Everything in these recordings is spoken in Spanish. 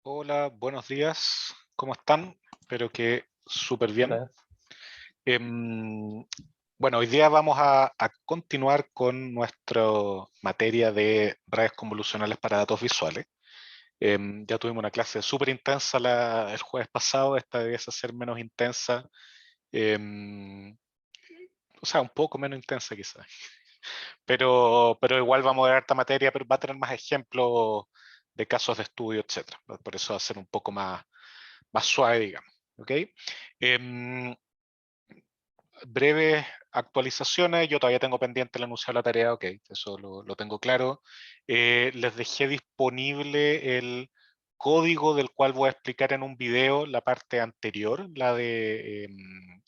Hola, buenos días. ¿Cómo están? Espero que súper bien. Hola. Em, bueno, hoy día vamos a continuar con nuestra materia de redes convolucionales para datos visuales. Ya tuvimos una clase súper intensa el jueves pasado, esta debiese ser menos intensa, em, o sea, un poco menos intensa quizás, pero igual vamos a ver esta materia, pero va a tener más ejemplos de casos de estudio, etcétera. Por eso va a ser un poco más suave, digamos. ¿Ok? Em, breves actualizaciones. Yo todavía tengo pendiente el enunciado de la tarea, ok, eso lo tengo claro. Les dejé disponible el código del cual voy a explicar en un video la parte anterior, la de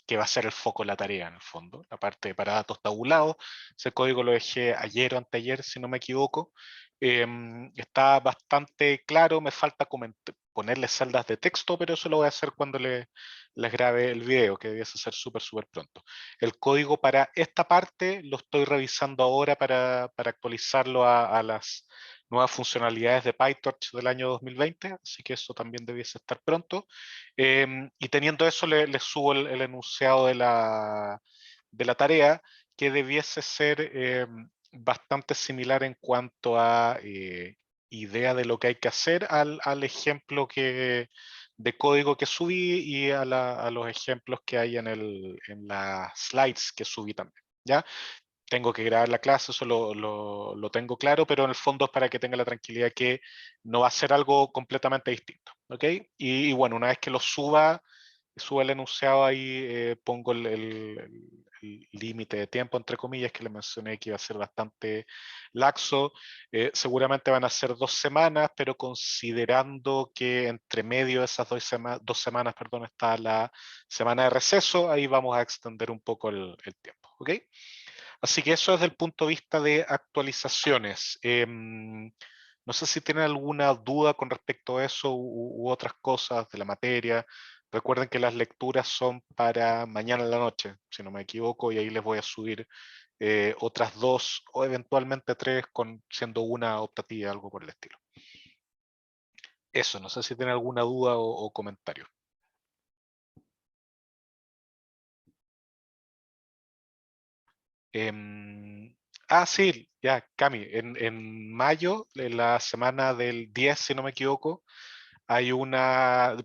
que va a ser el foco de la tarea en el fondo, la parte para datos tabulados. Ese código lo dejé ayer o anteayer, si no me equivoco. Está bastante claro, me falta ponerle celdas de texto, pero eso lo voy a hacer cuando les grabe el video, que debiese ser súper pronto. El código para esta parte lo estoy revisando ahora para actualizarlo a las nuevas funcionalidades de PyTorch del año 2020, así que eso también debiese estar pronto. Y teniendo eso, le subo el enunciado de la tarea, que debiese ser bastante similar en cuanto a idea de lo que hay que hacer al ejemplo de código que subí y a los ejemplos que hay en las slides que subí también. ¿Ya? Tengo que grabar la clase, eso lo tengo claro, pero en el fondo es para que tenga la tranquilidad que no va a ser algo completamente distinto. ¿Ok? Y bueno, una vez que lo suba el enunciado ahí, pongo el límite de tiempo, entre comillas, que le mencioné que iba a ser bastante laxo. Seguramente van a ser 2 semanas, pero considerando que entre medio de esas 2 semanas, perdón, está la semana de receso, ahí vamos a extender un poco el tiempo. ¿Ok? Así que eso desde el punto de vista de actualizaciones. No sé si tienen alguna duda con respecto a eso u otras cosas de la materia. Recuerden que las lecturas son para mañana en la noche, si no me equivoco, y ahí les voy a subir otras dos o eventualmente tres, siendo una optativa, algo por el estilo. Eso, no sé si tienen alguna duda o comentario. Sí, ya, Cami, en mayo, en la semana del 10, si no me equivoco,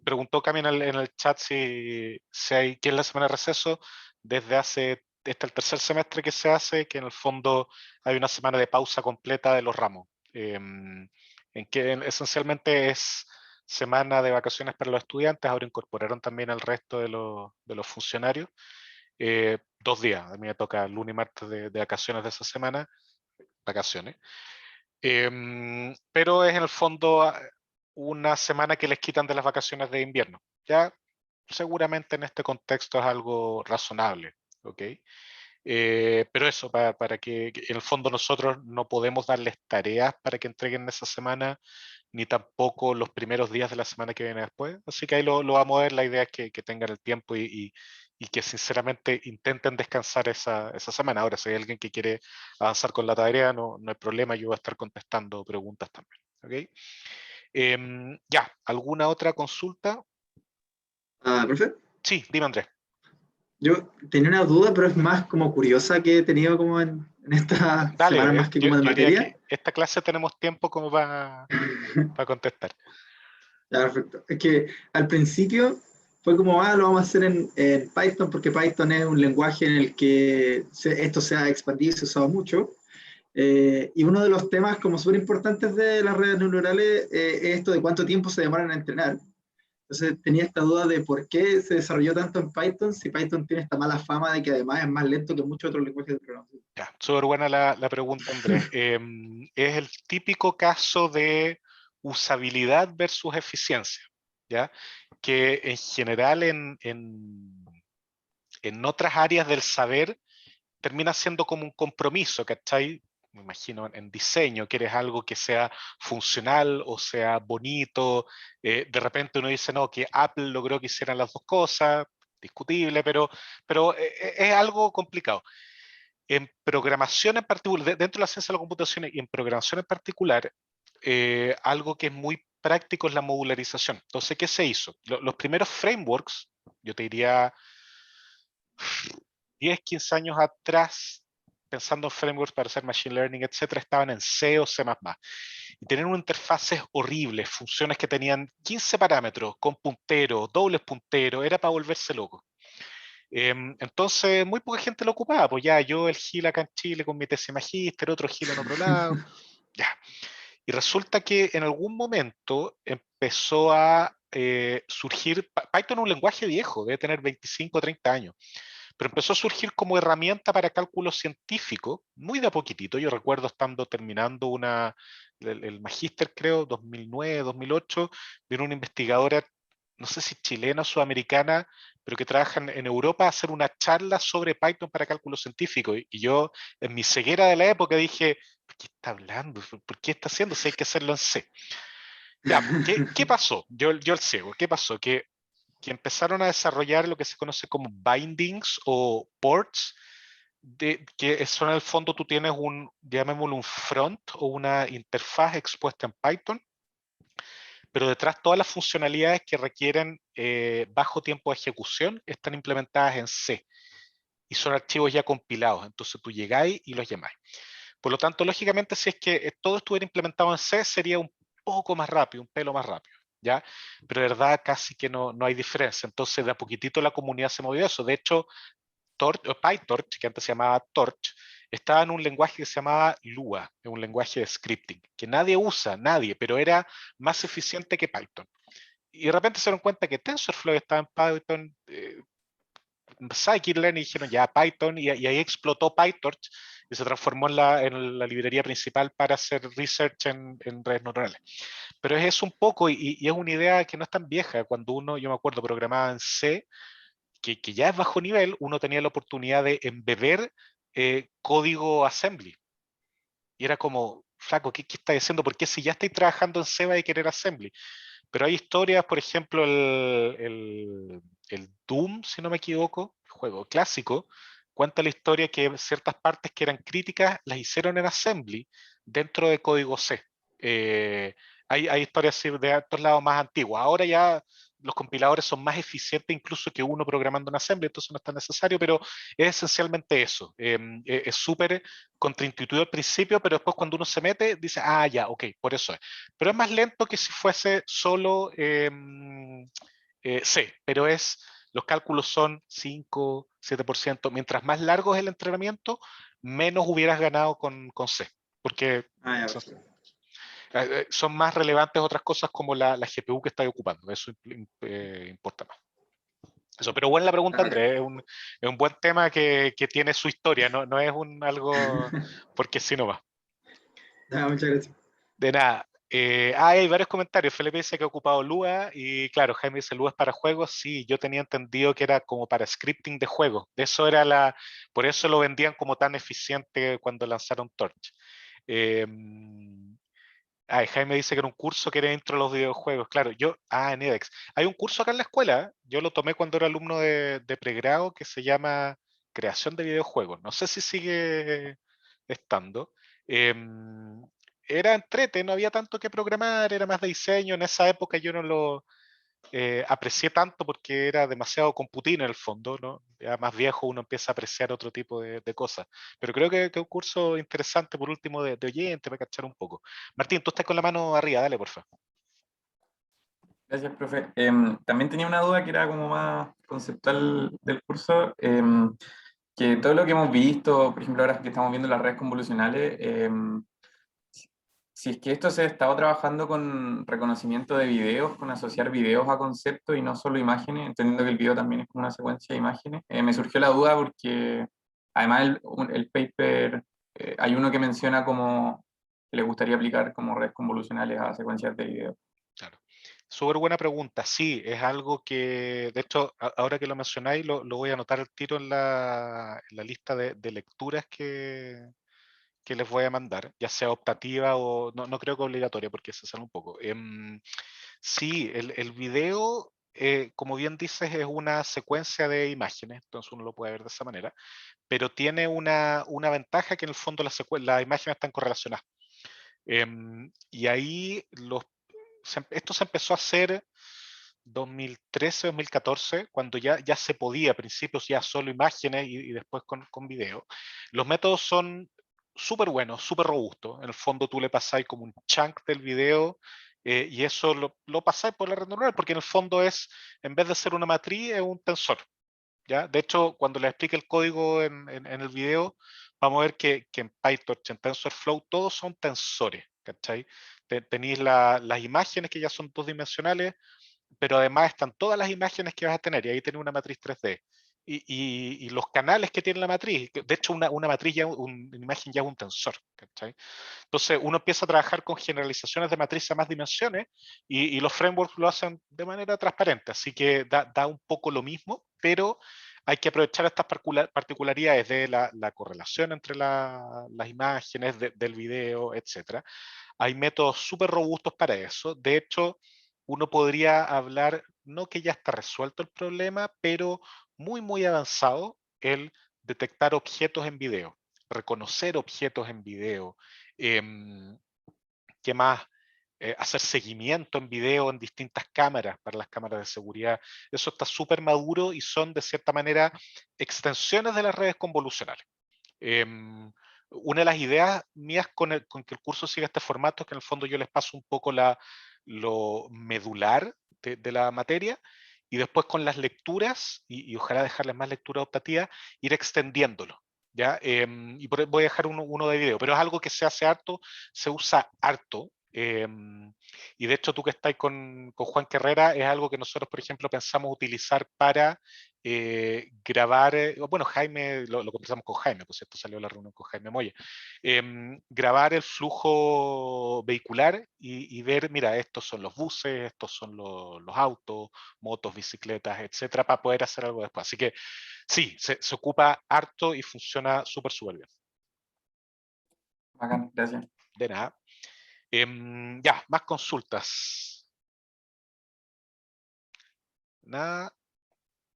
preguntó Cami en el chat si hay, ¿qué es la semana de receso? Este el tercer semestre que se hace, que en el fondo hay una semana de pausa completa de los ramos, en que esencialmente es semana de vacaciones para los estudiantes, ahora incorporaron también al resto de los funcionarios. 2 días, a mí me toca lunes y martes de vacaciones de esa semana, vacaciones. Pero es en el fondo una semana que les quitan de las vacaciones de invierno. Ya seguramente en este contexto es algo razonable, ¿ok? Pero eso, para que en el fondo nosotros no podemos darles tareas para que entreguen esa semana, ni tampoco los primeros días de la semana que viene después. Así que ahí lo vamos a ver. La idea es que tengan el tiempo y que sinceramente intenten descansar esa semana. Ahora, si hay alguien que quiere avanzar con la tarea, no hay problema, yo voy a estar contestando preguntas también. ¿Ok? Ya, ¿alguna otra consulta? Profe, Sí, dime Andrés. yo tenía una duda, pero es más como curiosa que he tenido como en esta semana Dale, más que yo, como de yo diría materia. que esta clase tenemos tiempo como para contestar. Ya, perfecto. Es que al principio fue como, lo vamos a hacer en Python, porque Python es un lenguaje en el que esto se ha expandido y se ha usado mucho. Y uno de los temas como súper importantes de las redes neuronales es esto de cuánto tiempo se demoran a entrenar. Entonces tenía esta duda de por qué se desarrolló tanto en Python, si Python tiene esta mala fama de que además es más lento que muchos otros lenguajes de programación. Ya, súper buena la pregunta, Andrés. Es el típico caso de usabilidad versus eficiencia, ¿ya? Que en general en otras áreas del saber termina siendo como un compromiso, ¿cachai? Me imagino en diseño, quieres algo que sea funcional o sea bonito. De repente uno dice, no, que Apple logró que hicieran las dos cosas, discutible, pero es algo complicado. En programación en particular, dentro de la ciencia de la computación y en programación en particular, algo que es muy práctico es la modularización. Entonces, ¿qué se hizo? Los primeros frameworks, yo te diría 10, 15 años atrás, pensando en frameworks para hacer machine learning, etcétera, estaban en C o C++. Y tenían una interfaces horribles, funciones que tenían 15 parámetros, con punteros, dobles punteros, era para volverse loco. Entonces, muy poca gente lo ocupaba, pues ya yo el Gil acá en Chile con mi tesis magíster, otro Gil en otro lado, ya. Y resulta que en algún momento empezó a surgir, Python es un lenguaje viejo, debe tener 25 o 30 años, pero empezó a surgir como herramienta para cálculo científico, muy de a poquitito. Yo recuerdo estando terminando el magíster, creo, 2009, 2008, vino una investigadora, no sé si chilena o sudamericana, pero que trabaja en Europa, a hacer una charla sobre Python para cálculo científico. Y yo, en mi ceguera de la época, dije, ¿por qué está hablando? ¿Por qué está haciendo? Si hay que hacerlo en C. Ya, ¿qué pasó? Yo el ciego, ¿qué pasó? Que empezaron a desarrollar lo que se conoce como bindings o ports, que son en el fondo tú tienes llamémoslo un front o una interfaz expuesta en Python, pero detrás todas las funcionalidades que requieren bajo tiempo de ejecución están implementadas en C y son archivos ya compilados, entonces tú llegáis y los llamáis. Por lo tanto, lógicamente, si es que todo estuviera implementado en C, sería un poco más rápido, un pelo más rápido, ¿ya? Pero de verdad casi que no hay diferencia. Entonces, de a poquitito la comunidad se movió eso. De hecho, PyTorch, que antes se llamaba Torch, estaba en un lenguaje que se llamaba Lua, un lenguaje de scripting, que nadie usa, nadie, pero era más eficiente que Python. Y de repente se dieron cuenta que TensorFlow estaba en Python, scikit-learn y dijeron ya Python, y ahí explotó PyTorch y se transformó en la librería principal para hacer research en redes neuronales. Pero es eso un poco, y es una idea que no es tan vieja. Cuando yo me acuerdo, programaba en C, que ya es bajo nivel, uno tenía la oportunidad de embeber código assembly. Y era como, flaco, ¿qué estáis haciendo? ¿Por qué si ya estáis trabajando en C vais a querer assembly? Pero hay historias, por ejemplo, el Doom, si no me equivoco, juego clásico, cuenta la historia que ciertas partes que eran críticas las hicieron en assembly dentro de código C. Hay historias así de estos lados más antiguos. Ahora ya los compiladores son más eficientes incluso que uno programando en assembly, entonces no es tan necesario, pero es esencialmente eso. Es súper contraintuitivo al principio, pero después cuando uno se mete, dice, ah, ya, ok, por eso es. Pero es más lento que si fuese solo C, pero los cálculos son 5, 7%. Mientras más largo es el entrenamiento, menos hubieras ganado con C, porque Ah, ya, son, perfecto. son más relevantes otras cosas como la GPU que estás ocupando, eso importa más. Eso, pero buena la pregunta, Ah, bacán. Andrés, es un buen tema que tiene su historia, no es algo porque si no va. Ah, muchas gracias. De nada. Hay varios comentarios. Felipe dice que ha ocupado Lua y claro, Jaime dice Lua es para juegos. Sí, yo tenía entendido que era como para scripting de juegos. Por eso lo vendían como tan eficiente cuando lanzaron Torch. Eh, Jaime dice que era un curso que era dentro de los videojuegos. Claro, en edX. Hay un curso acá en la escuela, yo lo tomé cuando era alumno de pregrado que se llama Creación de Videojuegos. No sé si sigue estando. Em, Era entrete, no había tanto que programar, era más de diseño. En esa época yo no lo aprecié tanto porque era demasiado computín en el fondo, ¿no? Ya más viejo uno empieza a apreciar otro tipo de cosas. Pero creo que es un curso interesante, por último, de oyente, para cachar un poco. Martín, tú estás con la mano arriba, dale, por favor. Gracias, profe. También tenía una duda que era como más conceptual del curso, que todo lo que hemos visto, por ejemplo, ahora que estamos viendo las redes convolucionales, si es que esto se ha estado trabajando con reconocimiento de videos, con asociar videos a conceptos y no solo imágenes, entendiendo que el video también es como una secuencia de imágenes, me surgió la duda porque además el paper, hay uno que menciona como que le gustaría aplicar como redes convolucionales a secuencias de video. Claro. Súper buena pregunta. Sí, es algo que, de hecho, ahora que lo mencionáis, lo voy a anotar al tiro en la lista de lecturas que les voy a mandar, ya sea optativa o no creo que obligatoria, porque se sale un poco. Sí, el video, como bien dices, es una secuencia de imágenes, entonces uno lo puede ver de esa manera, pero tiene una ventaja que en el fondo las imágenes están correlacionadas. Y ahí esto se empezó a hacer 2013, 2014, cuando ya se podía, a principios ya solo imágenes y después con video. Los métodos son súper buenos, súper robustos. En el fondo tú le pasáis como un chunk del video y eso lo pasáis por la red neuronal, porque en el fondo es, en vez de ser una matriz, es un tensor. ¿Ya? De hecho, cuando les explique el código en el video, vamos a ver que en PyTorch, en TensorFlow, todos son tensores. ¿Cachai? Tenéis las imágenes que ya son dos dimensionales, pero además están todas las imágenes que vas a tener, y ahí tenés una matriz 3D. Y los canales que tiene la matriz, de hecho una matriz ya, una imagen ya es un tensor. ¿Cachai? Entonces uno empieza a trabajar con generalizaciones de matriz a más dimensiones y los frameworks lo hacen de manera transparente, así que da un poco lo mismo, pero hay que aprovechar estas particularidades de la correlación entre las imágenes, del video, etc. Hay métodos súper robustos para eso. De hecho, uno podría hablar, no que ya está resuelto el problema, pero muy avanzado el detectar objetos en video, reconocer objetos en video, ¿qué más? Hacer seguimiento en video en distintas cámaras para las cámaras de seguridad. Eso está súper maduro y son de cierta manera extensiones de las redes convolucionales. Una de las ideas mías con que el curso siga este formato es que en el fondo yo les paso un poco lo medular de la materia y después con las lecturas, y ojalá dejarles más lectura optativa, ir extendiéndolo. ¿Ya? Y voy a dejar uno de video, pero es algo que se hace harto, se usa harto. Y de hecho tú que estás con Juan Carrera es algo que nosotros, por ejemplo, pensamos utilizar para grabar, bueno, Jaime, lo conversamos con Jaime, pues esto salió de la reunión con Jaime Moya, grabar el flujo vehicular y ver, mira, estos son los buses, estos son los autos, motos, bicicletas, etcétera, para poder hacer algo después. Así que sí, se ocupa harto y funciona súper bien. Bacán, gracias. De nada. Ya, más consultas. Nada.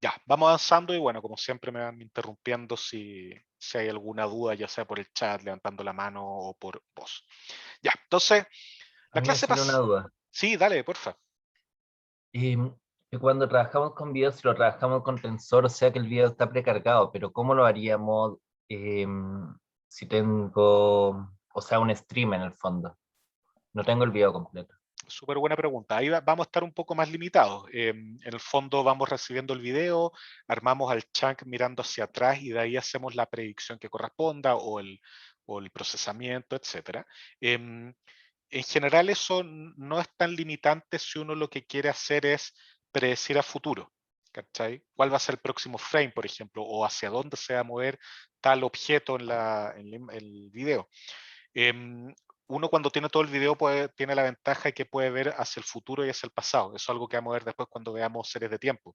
Ya, vamos avanzando y bueno, como siempre me van interrumpiendo si hay alguna duda, ya sea por el chat, levantando la mano o por voz. Ya, entonces, A la mí me clase sale una pasa. duda. Sí, dale, porfa. Que cuando trabajamos con videos, si lo trabajamos con tensor, o sea que el video está precargado, pero ¿cómo lo haríamos si tengo, o sea, un stream en el fondo? No tengo el video completo. Súper buena pregunta. Ahí vamos a estar un poco más limitados. En el fondo vamos recibiendo el video, armamos al chunk mirando hacia atrás y de ahí hacemos la predicción que corresponda o el procesamiento, etc. En general eso no es tan limitante si uno lo que quiere hacer es predecir a futuro. ¿Cachai? ¿Cuál va a ser el próximo frame, por ejemplo? O hacia dónde se va a mover tal objeto en el video. Uno cuando tiene todo el video tiene la ventaja de que puede ver hacia el futuro y hacia el pasado. Eso es algo que vamos a ver después cuando veamos series de tiempo.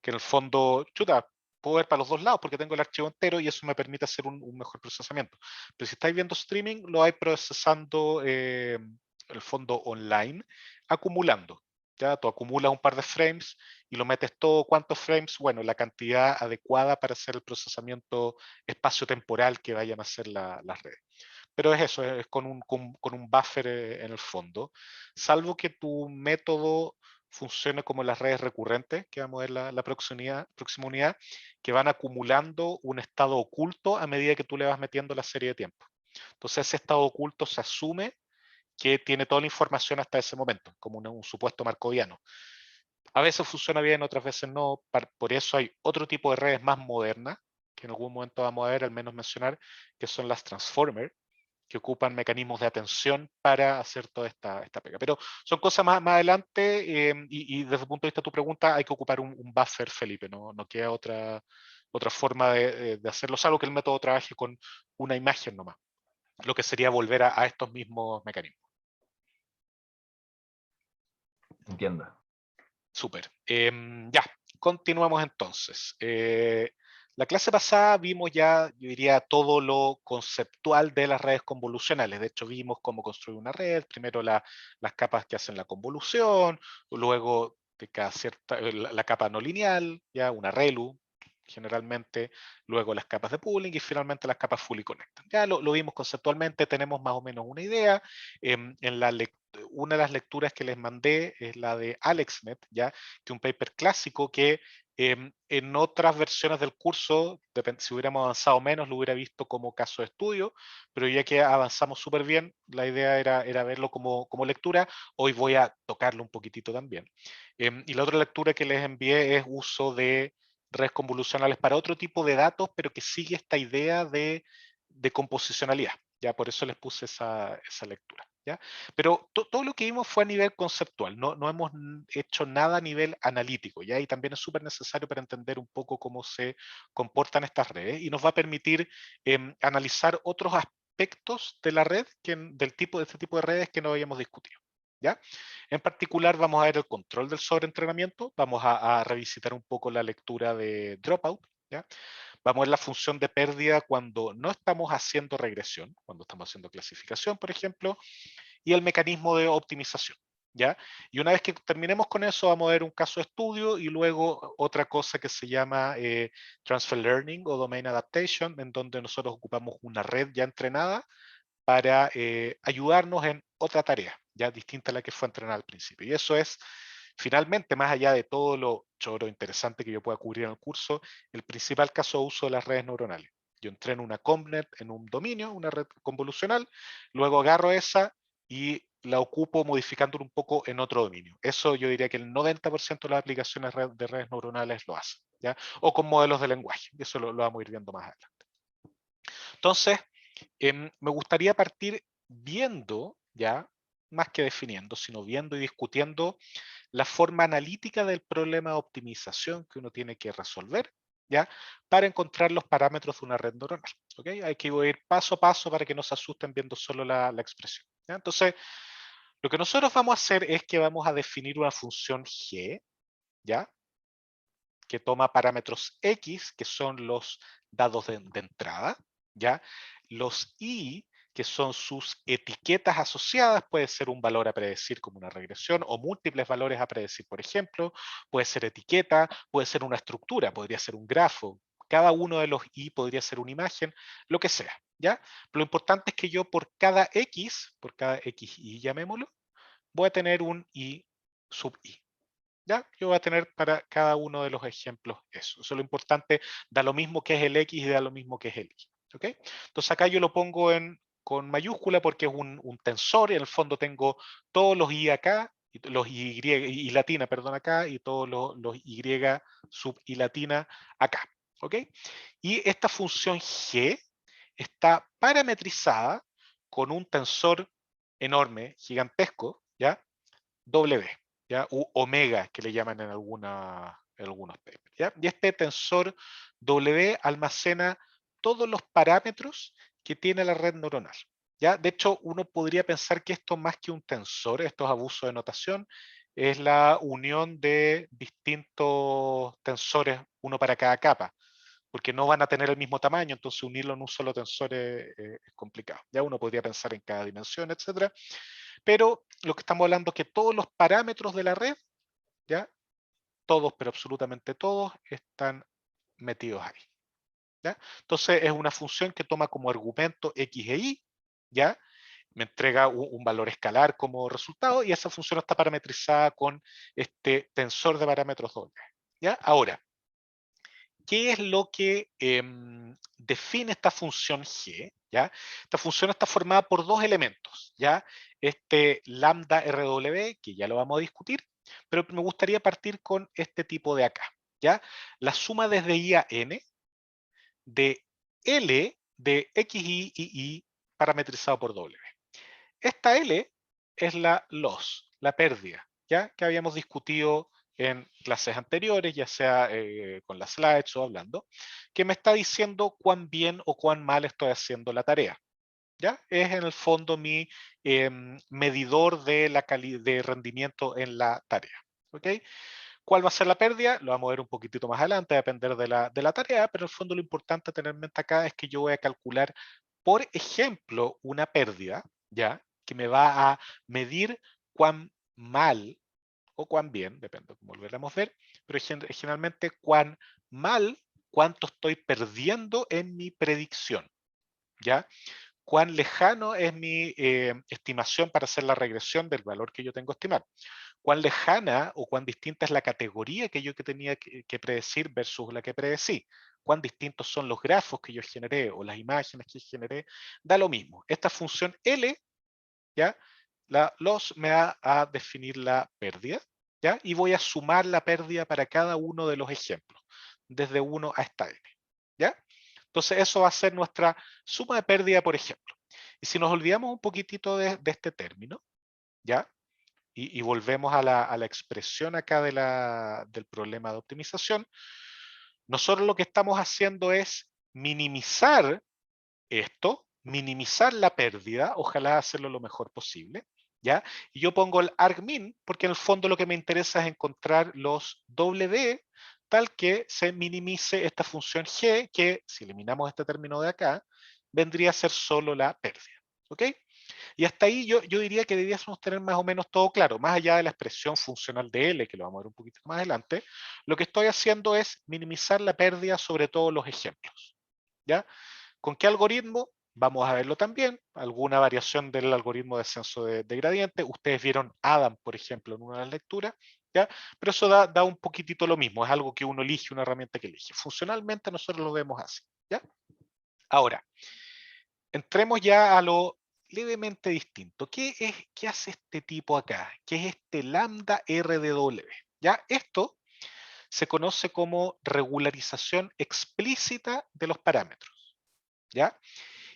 Que en el fondo, chuta, puedo ver para los dos lados porque tengo el archivo entero y eso me permite hacer un mejor procesamiento. Pero si estáis viendo streaming, lo vais procesando en el fondo online, acumulando. Ya, tú acumulas un par de frames y lo metes todo. ¿Cuántos frames? Bueno, la cantidad adecuada para hacer el procesamiento espacio-temporal que vayan a hacer las redes. Pero es eso, es con un buffer en el fondo, salvo que tu método funcione como las redes recurrentes, que vamos a ver la próxima unidad, que van acumulando un estado oculto a medida que tú le vas metiendo la serie de tiempo. Entonces ese estado oculto se asume que tiene toda la información hasta ese momento, como un supuesto markoviano. A veces funciona bien, otras veces no. Por eso hay otro tipo de redes más modernas, que en algún momento vamos a ver, al menos mencionar, que son las transformer, que ocupan mecanismos de atención para hacer toda esta pega. Pero son cosas más adelante y desde el punto de vista de tu pregunta hay que ocupar un buffer, Felipe, no queda otra forma de hacerlo, salvo que el método trabaje con una imagen nomás, lo que sería volver a estos mismos mecanismos. Entiendo. Súper. Ya, continuamos entonces. La clase pasada vimos ya, yo diría, todo lo conceptual de las redes convolucionales. De hecho, vimos cómo construir una red, primero las capas que hacen la convolución, luego de cada cierta, la capa no lineal, ya una ReLU, generalmente, luego las capas de pooling y finalmente las capas fully connected. Ya lo vimos conceptualmente, tenemos más o menos una idea. Una de las lecturas que les mandé es la de AlexNet, ya, que es un paper clásico que en otras versiones del curso, si hubiéramos avanzado menos, lo hubiera visto como caso de estudio, pero ya que avanzamos súper bien, la idea era verlo como lectura. Hoy voy a tocarlo un poquitito también. Y la otra lectura que les envié es uso de redes convolucionales para otro tipo de datos, pero que sigue esta idea de composicionalidad. Ya por eso les puse esa lectura. ¿ya? Pero todo lo que vimos fue a nivel conceptual, no hemos hecho nada a nivel analítico, ¿ya? Y también es súper necesario para entender un poco cómo se comportan estas redes y nos va a permitir analizar otros aspectos de la red, de este tipo de redes que no habíamos discutido. ¿Ya? En particular vamos a ver el control del sobreentrenamiento, vamos a revisitar un poco la lectura de dropout, ¿ya? Vamos a ver la función de pérdida cuando no estamos haciendo regresión, cuando estamos haciendo clasificación, por ejemplo, y el mecanismo de optimización. ¿ya? Y una vez que terminemos con eso, vamos a ver un caso de estudio y luego otra cosa que se llama Transfer Learning o Domain Adaptation, en donde nosotros ocupamos una red ya entrenada para ayudarnos en otra tarea, ya distinta a la que fue entrenada al principio. Y eso es, finalmente, más allá de todo lo choro interesante que yo pueda cubrir en el curso, el principal caso de uso de las redes neuronales. Yo entreno una COMNET en un dominio, una red convolucional, luego agarro esa y la ocupo modificándola un poco en otro dominio. Eso yo diría que el 90% de las aplicaciones de redes neuronales lo hacen, ¿ya? O con modelos de lenguaje, eso lo vamos a ir viendo más adelante. Entonces, me gustaría partir viendo, ya, más que definiendo, sino viendo y discutiendo la forma analítica del problema de optimización que uno tiene que resolver, ¿ya? Para encontrar los parámetros de una red neuronal. ¿okay? Hay que ir paso a paso para que no se asusten viendo solo la expresión. ¿ya? Entonces, lo que nosotros vamos a hacer es que vamos a definir una función G, ¿ya? Que toma parámetros X, que son los dados de entrada, ¿ya? Los Y, que son sus etiquetas asociadas, puede ser un valor a predecir como una regresión o múltiples valores a predecir, por ejemplo, puede ser etiqueta, puede ser una estructura, podría ser un grafo, cada uno de los Y podría ser una imagen, lo que sea, ¿ya? Pero lo importante es que yo por cada XY, llamémoslo, voy a tener un Y sub Y. ¿Ya? Yo voy a tener para cada uno de los ejemplos eso. Eso es lo importante, da lo mismo que es el X y da lo mismo que es el Y. ¿ok? Entonces acá yo lo pongo con mayúscula porque es un tensor y en el fondo tengo todos los Y acá, y los Y latina, perdón, acá, y todos los Y sub Y latina acá. ¿ok? Y esta función G está parametrizada con un tensor enorme, gigantesco, ¿ya? W. ¿ya? U omega, que le llaman en algunos papers. ¿ya? Y este tensor W almacena todos los parámetros que tiene la red neuronal. ¿ya? De hecho, uno podría pensar que esto más que un tensor, esto es abuso de notación, es la unión de distintos tensores, uno para cada capa, porque no van a tener el mismo tamaño, entonces unirlo en un solo tensor es complicado. Ya uno podría pensar en cada dimensión, etcétera. Pero lo que estamos hablando es que todos los parámetros de la red, ¿ya? Todos, pero absolutamente todos, están metidos ahí. ¿ya? Entonces es una función que toma como argumento X e Y, ¿ya? Me entrega un valor escalar como resultado y esa función está parametrizada con este tensor de parámetros doble. ¿ya? Ahora, ¿qué es lo que define esta función G? ¿ya? Esta función está formada por dos elementos, ¿ya? Este lambda RW, que ya lo vamos a discutir, pero me gustaría partir con este tipo de acá, ¿ya? La suma desde I a N de L de XY y Y parametrizado por W. Esta L es la loss, la pérdida, ¿ya? Que habíamos discutido en clases anteriores, ya sea con las slides o hablando, que me está diciendo cuán bien o cuán mal estoy haciendo la tarea. ¿ya? Es en el fondo mi medidor de de rendimiento en la tarea. ¿ok? ¿Cuál va a ser la pérdida? Lo vamos a ver un poquitito más adelante, a depender de la tarea, pero en el fondo lo importante a tener en mente acá es que yo voy a calcular, por ejemplo, una pérdida, ¿ya? Que me va a medir cuán mal o cuán bien, depende de cómo lo queramos ver, pero generalmente cuán mal cuánto estoy perdiendo en mi predicción, ¿ya? Cuán lejano es mi estimación para hacer la regresión del valor que yo tengo estimado. Cuán lejana o cuán distinta es la categoría que yo tenía que predecir versus la que predecí. Cuán distintos son los grafos que yo generé o las imágenes que generé, da lo mismo. Esta función L, ¿ya? Me da a definir la pérdida, ¿ya? Y voy a sumar la pérdida para cada uno de los ejemplos, desde 1 hasta n, ¿ya? Entonces eso va a ser nuestra suma de pérdida, por ejemplo. Y si nos olvidamos un poquitito de este término, ¿ya? Y volvemos a la expresión acá del problema de optimización, nosotros lo que estamos haciendo es minimizar esto, minimizar la pérdida, ojalá hacerlo lo mejor posible, ¿ya? Y yo pongo el argmin porque en el fondo lo que me interesa es encontrar los W tal que se minimice esta función G, que si eliminamos este término de acá, vendría a ser solo la pérdida, ¿ok? Y hasta ahí yo diría que deberíamos tener más o menos todo claro, más allá de la expresión funcional de L, que lo vamos a ver un poquito más adelante, lo que estoy haciendo es minimizar la pérdida sobre todos los ejemplos, ¿ya? ¿Con qué algoritmo? Vamos a verlo también, alguna variación del algoritmo de descenso de gradiente. Ustedes vieron Adam, por ejemplo, en una de las lecturas, ¿ya? Pero eso da un poquitito lo mismo, es algo que uno elige, una herramienta que elige. Funcionalmente nosotros lo vemos así, ¿ya? Ahora, entremos ya a lo levemente distinto. ¿Qué hace este tipo acá? ¿Qué es este lambda RDW? ¿Ya? Esto se conoce como regularización explícita de los parámetros, ¿ya?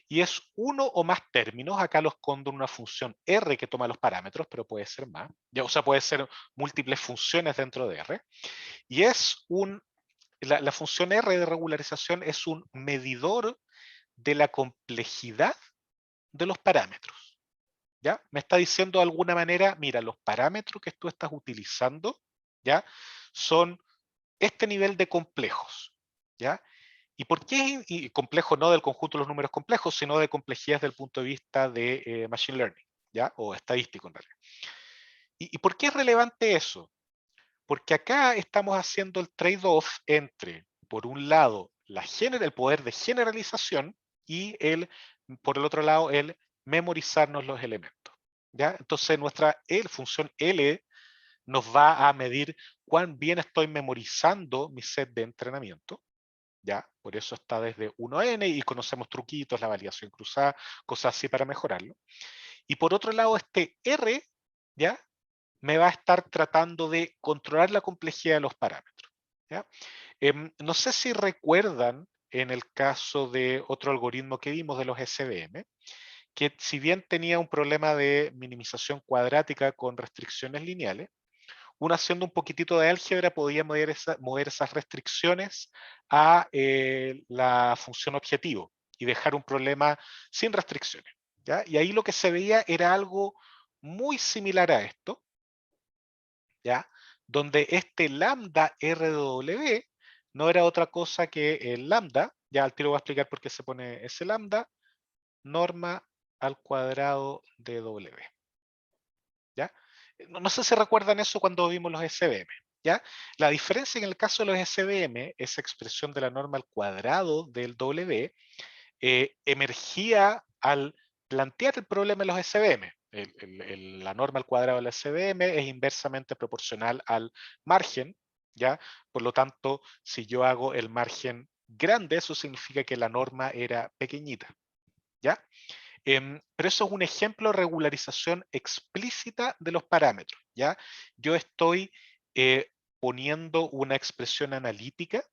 Y es uno o más términos, acá los escondo en una función R que toma los parámetros, pero puede ser más, ¿ya? O sea, puede ser múltiples funciones dentro de R, y la función R de regularización es un medidor de la complejidad de los parámetros, ¿ya? Me está diciendo de alguna manera, mira, los parámetros que tú estás utilizando, ¿ya? Son este nivel de complejos, ¿ya? ¿Y por qué? Y complejo no del conjunto de los números complejos, sino de complejidad desde el punto de vista de Machine Learning, ¿ya? O estadístico en realidad. ¿Y por qué es relevante eso? Porque acá estamos haciendo el trade-off entre, por un lado, el poder de generalización y por el otro lado, el memorizarnos los elementos, ¿ya? Entonces nuestra función L nos va a medir cuán bien estoy memorizando mi set de entrenamiento, ¿ya? Por eso está desde 1 a n y conocemos truquitos, la validación cruzada, cosas así para mejorarlo. Y por otro lado, este R, ¿ya? Me va a estar tratando de controlar la complejidad de los parámetros, ¿ya? No sé si recuerdan en el caso de otro algoritmo que vimos de los SVM, que si bien tenía un problema de minimización cuadrática con restricciones lineales, uno haciendo un poquitito de álgebra podía mover esas restricciones a la función objetivo y dejar un problema sin restricciones, ¿ya? Y ahí lo que se veía era algo muy similar a esto, ¿ya? Donde este lambda RW no era otra cosa que el lambda, ya al tiro voy a explicar por qué se pone ese lambda, norma al cuadrado de W, ¿ya? No sé si recuerdan eso cuando vimos los SVM, ¿ya? La diferencia en el caso de los SVM, esa expresión de la norma al cuadrado del W, emergía al plantear el problema de los SVM. La norma al cuadrado del SVM es inversamente proporcional al margen, ¿ya? Por lo tanto, si yo hago el margen grande, eso significa que la norma era pequeñita, ¿ya? Pero eso es un ejemplo de regularización explícita de los parámetros, ¿ya? Yo estoy poniendo una expresión analítica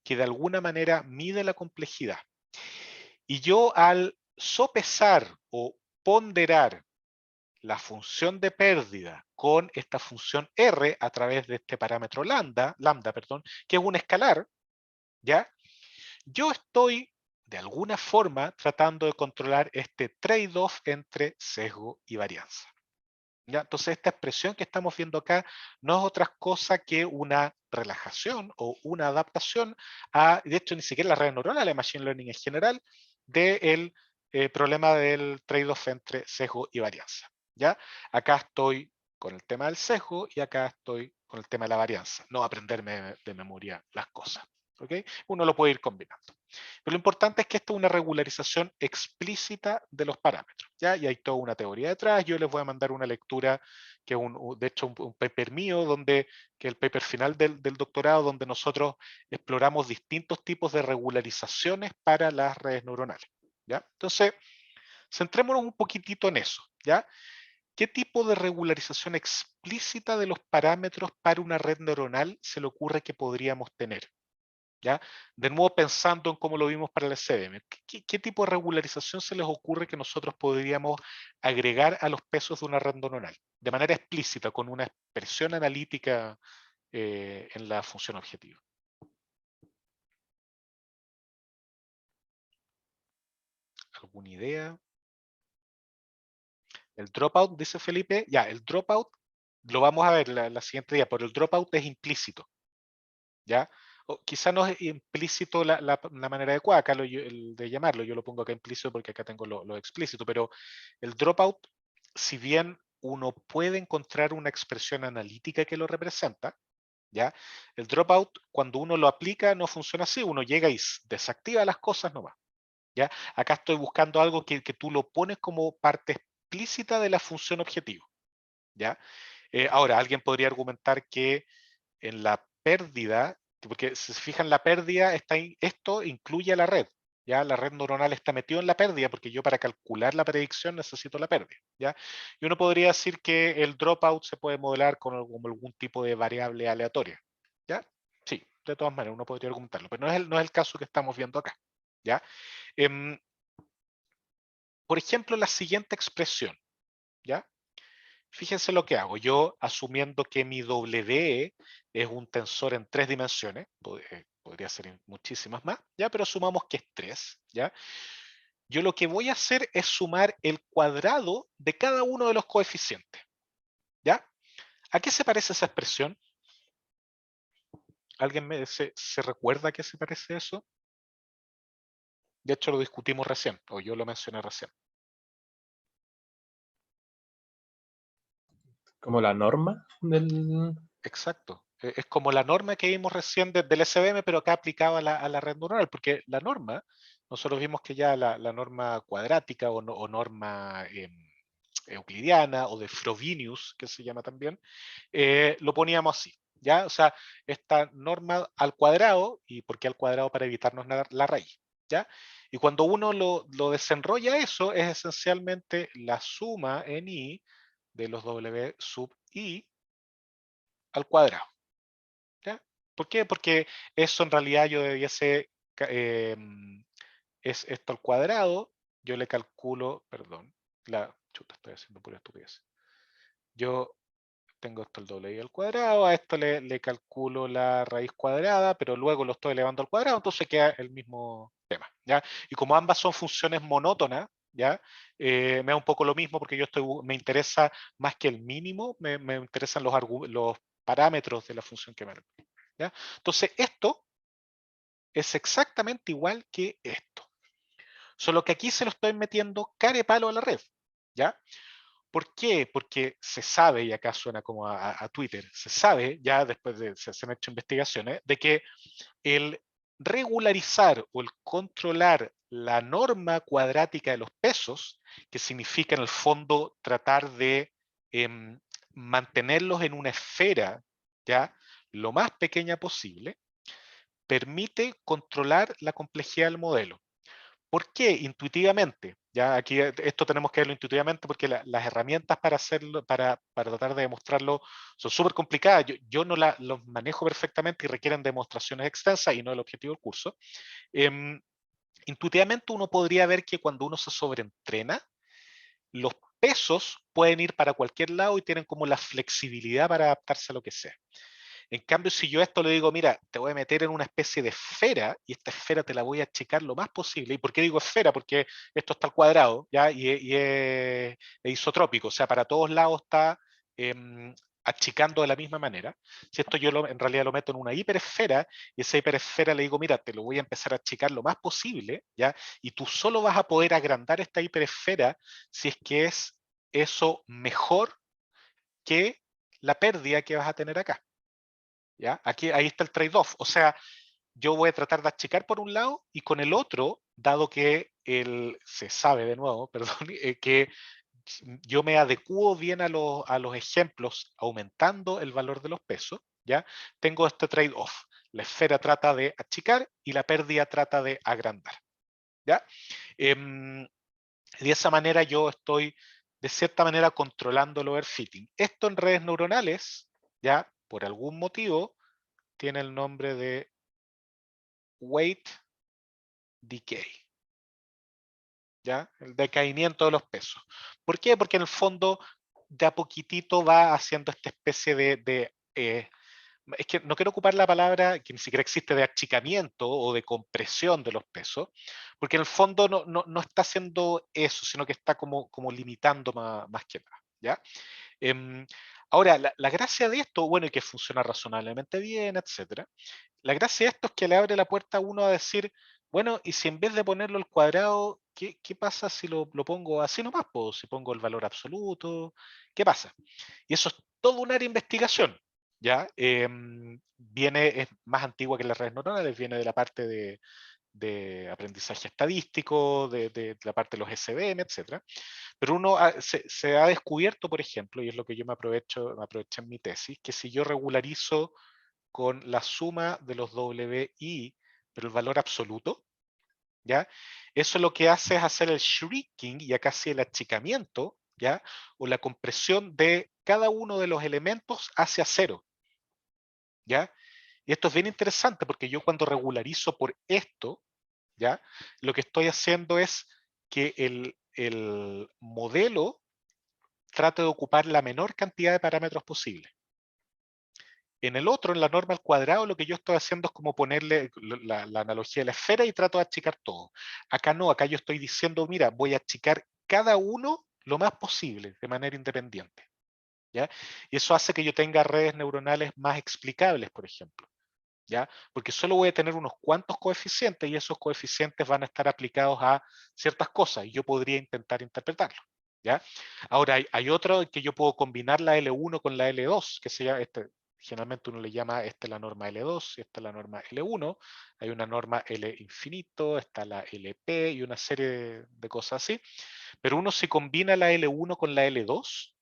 que de alguna manera mide la complejidad. Y yo al sopesar o ponderar la función de pérdida con esta función R a través de este parámetro lambda, que es un escalar, ¿ya? Yo estoy de alguna forma tratando de controlar este trade-off entre sesgo y varianza, ¿ya? Entonces esta expresión que estamos viendo acá no es otra cosa que una relajación o una adaptación de hecho ni siquiera la red neuronal, la machine learning en general, del problema del trade-off entre sesgo y varianza, ¿ya? Acá estoy con el tema del sesgo y acá estoy con el tema de la varianza, no aprenderme de memoria las cosas, ¿ok? Uno lo puede ir combinando. Pero lo importante es que esta es una regularización explícita de los parámetros, ¿ya? Y hay toda una teoría detrás. Yo les voy a mandar una lectura, que es de hecho un paper mío, que es el paper final del doctorado, donde nosotros exploramos distintos tipos de regularizaciones para las redes neuronales, ¿ya? Entonces, centrémonos un poquitito en eso, ¿ya? ¿Qué tipo de regularización explícita de los parámetros para una red neuronal se le ocurre que podríamos tener? ¿Ya? De nuevo pensando en cómo lo vimos para el SVM, ¿qué tipo de regularización se les ocurre que nosotros podríamos agregar a los pesos de una red neuronal? De manera explícita, con una expresión analítica en la función objetivo. ¿Alguna idea? El dropout, dice Felipe, ya, el dropout lo vamos a ver la siguiente día, pero el dropout es implícito, ¿ya? O quizá no es implícito la manera adecuada acá de llamarlo, yo lo pongo acá implícito porque acá tengo lo explícito, pero el dropout, si bien uno puede encontrar una expresión analítica que lo representa, ¿ya? El dropout, cuando uno lo aplica, no funciona así, uno llega y desactiva las cosas nomás, ¿ya? Acá estoy buscando algo que tú lo pones como parte explícita de la función objetivo, ¿ya? Ahora, alguien podría argumentar que en la pérdida, porque si se fijan, la pérdida esto incluye a la red, ¿ya? La red neuronal está metida en la pérdida porque yo para calcular la predicción necesito la pérdida, ¿ya? Y uno podría decir que el dropout se puede modelar con algún tipo de variable aleatoria, ¿ya? Sí, de todas maneras uno podría argumentarlo, pero no es el caso que estamos viendo acá, ¿ya? Por ejemplo, la siguiente expresión, ¿ya? Fíjense lo que hago. Yo, asumiendo que mi W es un tensor en 3 dimensiones, podría ser muchísimas más, ¿ya? Pero sumamos que es 3, ¿ya? Yo lo que voy a hacer es sumar el cuadrado de cada uno de los coeficientes, ¿ya? ¿A qué se parece esa expresión? ¿Alguien se recuerda a qué se parece eso? De hecho, lo discutimos recién, o yo lo mencioné recién. Como la norma del... Exacto. Es como la norma que vimos recién del SVM, pero acá aplicado a la red neuronal, porque la norma, nosotros vimos que ya la norma cuadrática o norma euclidiana o de Frobenius, que se llama también, lo poníamos así, ¿ya? O sea, esta norma al cuadrado, ¿y por qué al cuadrado? Para evitarnos la raíz, ¿ya? Y cuando uno lo desenrolla eso, es esencialmente la suma en I de los W sub I al cuadrado, ¿ya? ¿Por qué? Porque eso en realidad yo debiese, es esto al cuadrado, yo le calculo, perdón, chuta, estoy haciendo pura estupidez. Yo tengo esto el doble i al cuadrado, a esto le calculo la raíz cuadrada, pero luego lo estoy elevando al cuadrado, entonces queda el mismo tema, ¿ya? Y como ambas son funciones monótonas, ¿ya? Me da un poco lo mismo porque me interesa más que el mínimo, me interesan los parámetros de la función que me da, ¿ya? Entonces esto es exactamente igual que esto, solo que aquí se lo estoy metiendo carepalo a la red, ¿ya? ¿Por qué? Porque se sabe, y acá suena como a Twitter, se sabe, ya después se han hecho investigaciones, de que el regularizar o el controlar la norma cuadrática de los pesos, que significa en el fondo tratar de mantenerlos en una esfera, ¿ya? Lo más pequeña posible, permite controlar la complejidad del modelo. ¿Por qué? Intuitivamente. Ya aquí esto tenemos que verlo intuitivamente porque las herramientas para hacerlo, para tratar de demostrarlo, son súper complicadas. Yo no los manejo perfectamente y requieren demostraciones extensas y no el objetivo del curso. Intuitivamente uno podría ver que cuando uno se sobreentrena, los pesos pueden ir para cualquier lado y tienen como la flexibilidad para adaptarse a lo que sea. En cambio, si yo a esto le digo, mira, te voy a meter en una especie de esfera y esta esfera te la voy a achicar lo más posible. ¿Y por qué digo esfera? Porque esto está al cuadrado, ¿ya? Y es isotrópico, o sea, para todos lados está achicando de la misma manera. Si esto yo en realidad lo meto en una hiperesfera y esa hiperesfera le digo, mira, te lo voy a empezar a achicar lo más posible, ¿ya? Y tú solo vas a poder agrandar esta hiperesfera si es que es eso mejor que la pérdida que vas a tener acá. ¿Ya? Ahí está el trade-off. O sea, yo voy a tratar de achicar por un lado y con el otro, dado que se sabe de nuevo, perdón, que yo me adecuo bien a los ejemplos aumentando el valor de los pesos, ¿ya? Tengo este trade-off. La esfera trata de achicar y la pérdida trata de agrandar, ¿ya? De esa manera yo estoy, de cierta manera, controlando el overfitting. Esto en redes neuronales, ¿ya? Por algún motivo, tiene el nombre de weight decay, ¿ya? El decaimiento de los pesos. ¿Por qué? Porque en el fondo de a poquitito va haciendo esta especie es que no quiero ocupar la palabra que ni siquiera existe de achicamiento o de compresión de los pesos, porque en el fondo no está haciendo eso, sino que está como limitando más que nada, ¿ya? Ahora, la gracia de esto, bueno, y que funciona razonablemente bien, etcétera, la gracia de esto es que le abre la puerta a uno a decir, bueno, y si en vez de ponerlo al cuadrado, ¿qué pasa si lo pongo así nomás? Pues, si pongo el valor absoluto, ¿qué pasa? Y eso es todo un área de investigación, ¿ya? Es más antigua que las redes neuronales, viene de la parte de aprendizaje estadístico, de la parte de los SVM, etcétera. Pero uno se ha descubierto, por ejemplo, y es lo que yo me aproveché en mi tesis, que si yo regularizo con la suma de los WI, pero el valor absoluto, ¿ya? Eso lo que hace es hacer el shrinking, y acá sí el achicamiento, ¿ya? O la compresión de cada uno de los elementos hacia cero, ¿ya? Y esto es bien interesante porque yo cuando regularizo por esto, ¿ya? Lo que estoy haciendo es que el modelo trate de ocupar la menor cantidad de parámetros posible. En el otro, en la norma al cuadrado, lo que yo estoy haciendo es como ponerle la analogía de la esfera y trato de achicar todo. Acá no, acá yo estoy diciendo, mira, voy a achicar cada uno lo más posible de manera independiente, ¿ya? Y eso hace que yo tenga redes neuronales más explicables, por ejemplo, ¿ya? Porque solo voy a tener unos cuantos coeficientes y esos coeficientes van a estar aplicados a ciertas cosas y yo podría intentar interpretarlo, ¿ya? Ahora, hay otro que yo puedo combinar la L1 con la L2, que se llama, generalmente uno le llama, la norma L2 y esta la norma L1. Hay una norma L infinito, está la LP y una serie de cosas así. Pero uno si combina la L1 con la L2,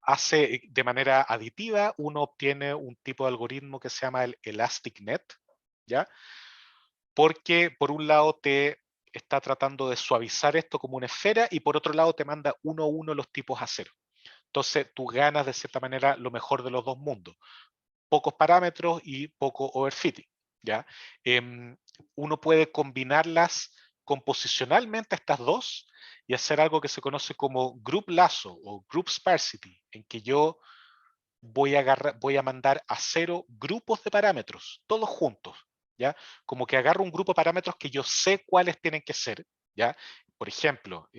hace de manera aditiva, uno obtiene un tipo de algoritmo que se llama el Elastic Net, ¿ya? Porque por un lado te está tratando de suavizar esto como una esfera y por otro lado te manda uno a uno los tipos a cero. Entonces tú ganas de cierta manera lo mejor de los dos mundos. Pocos parámetros y poco overfitting, ¿ya? Uno puede combinarlas composicionalmente estas dos y hacer algo que se conoce como group lasso o group sparsity, en que yo voy a mandar a cero grupos de parámetros, todos juntos, ¿ya? Como que agarro un grupo de parámetros que yo sé cuáles tienen que ser, ¿ya? Por ejemplo,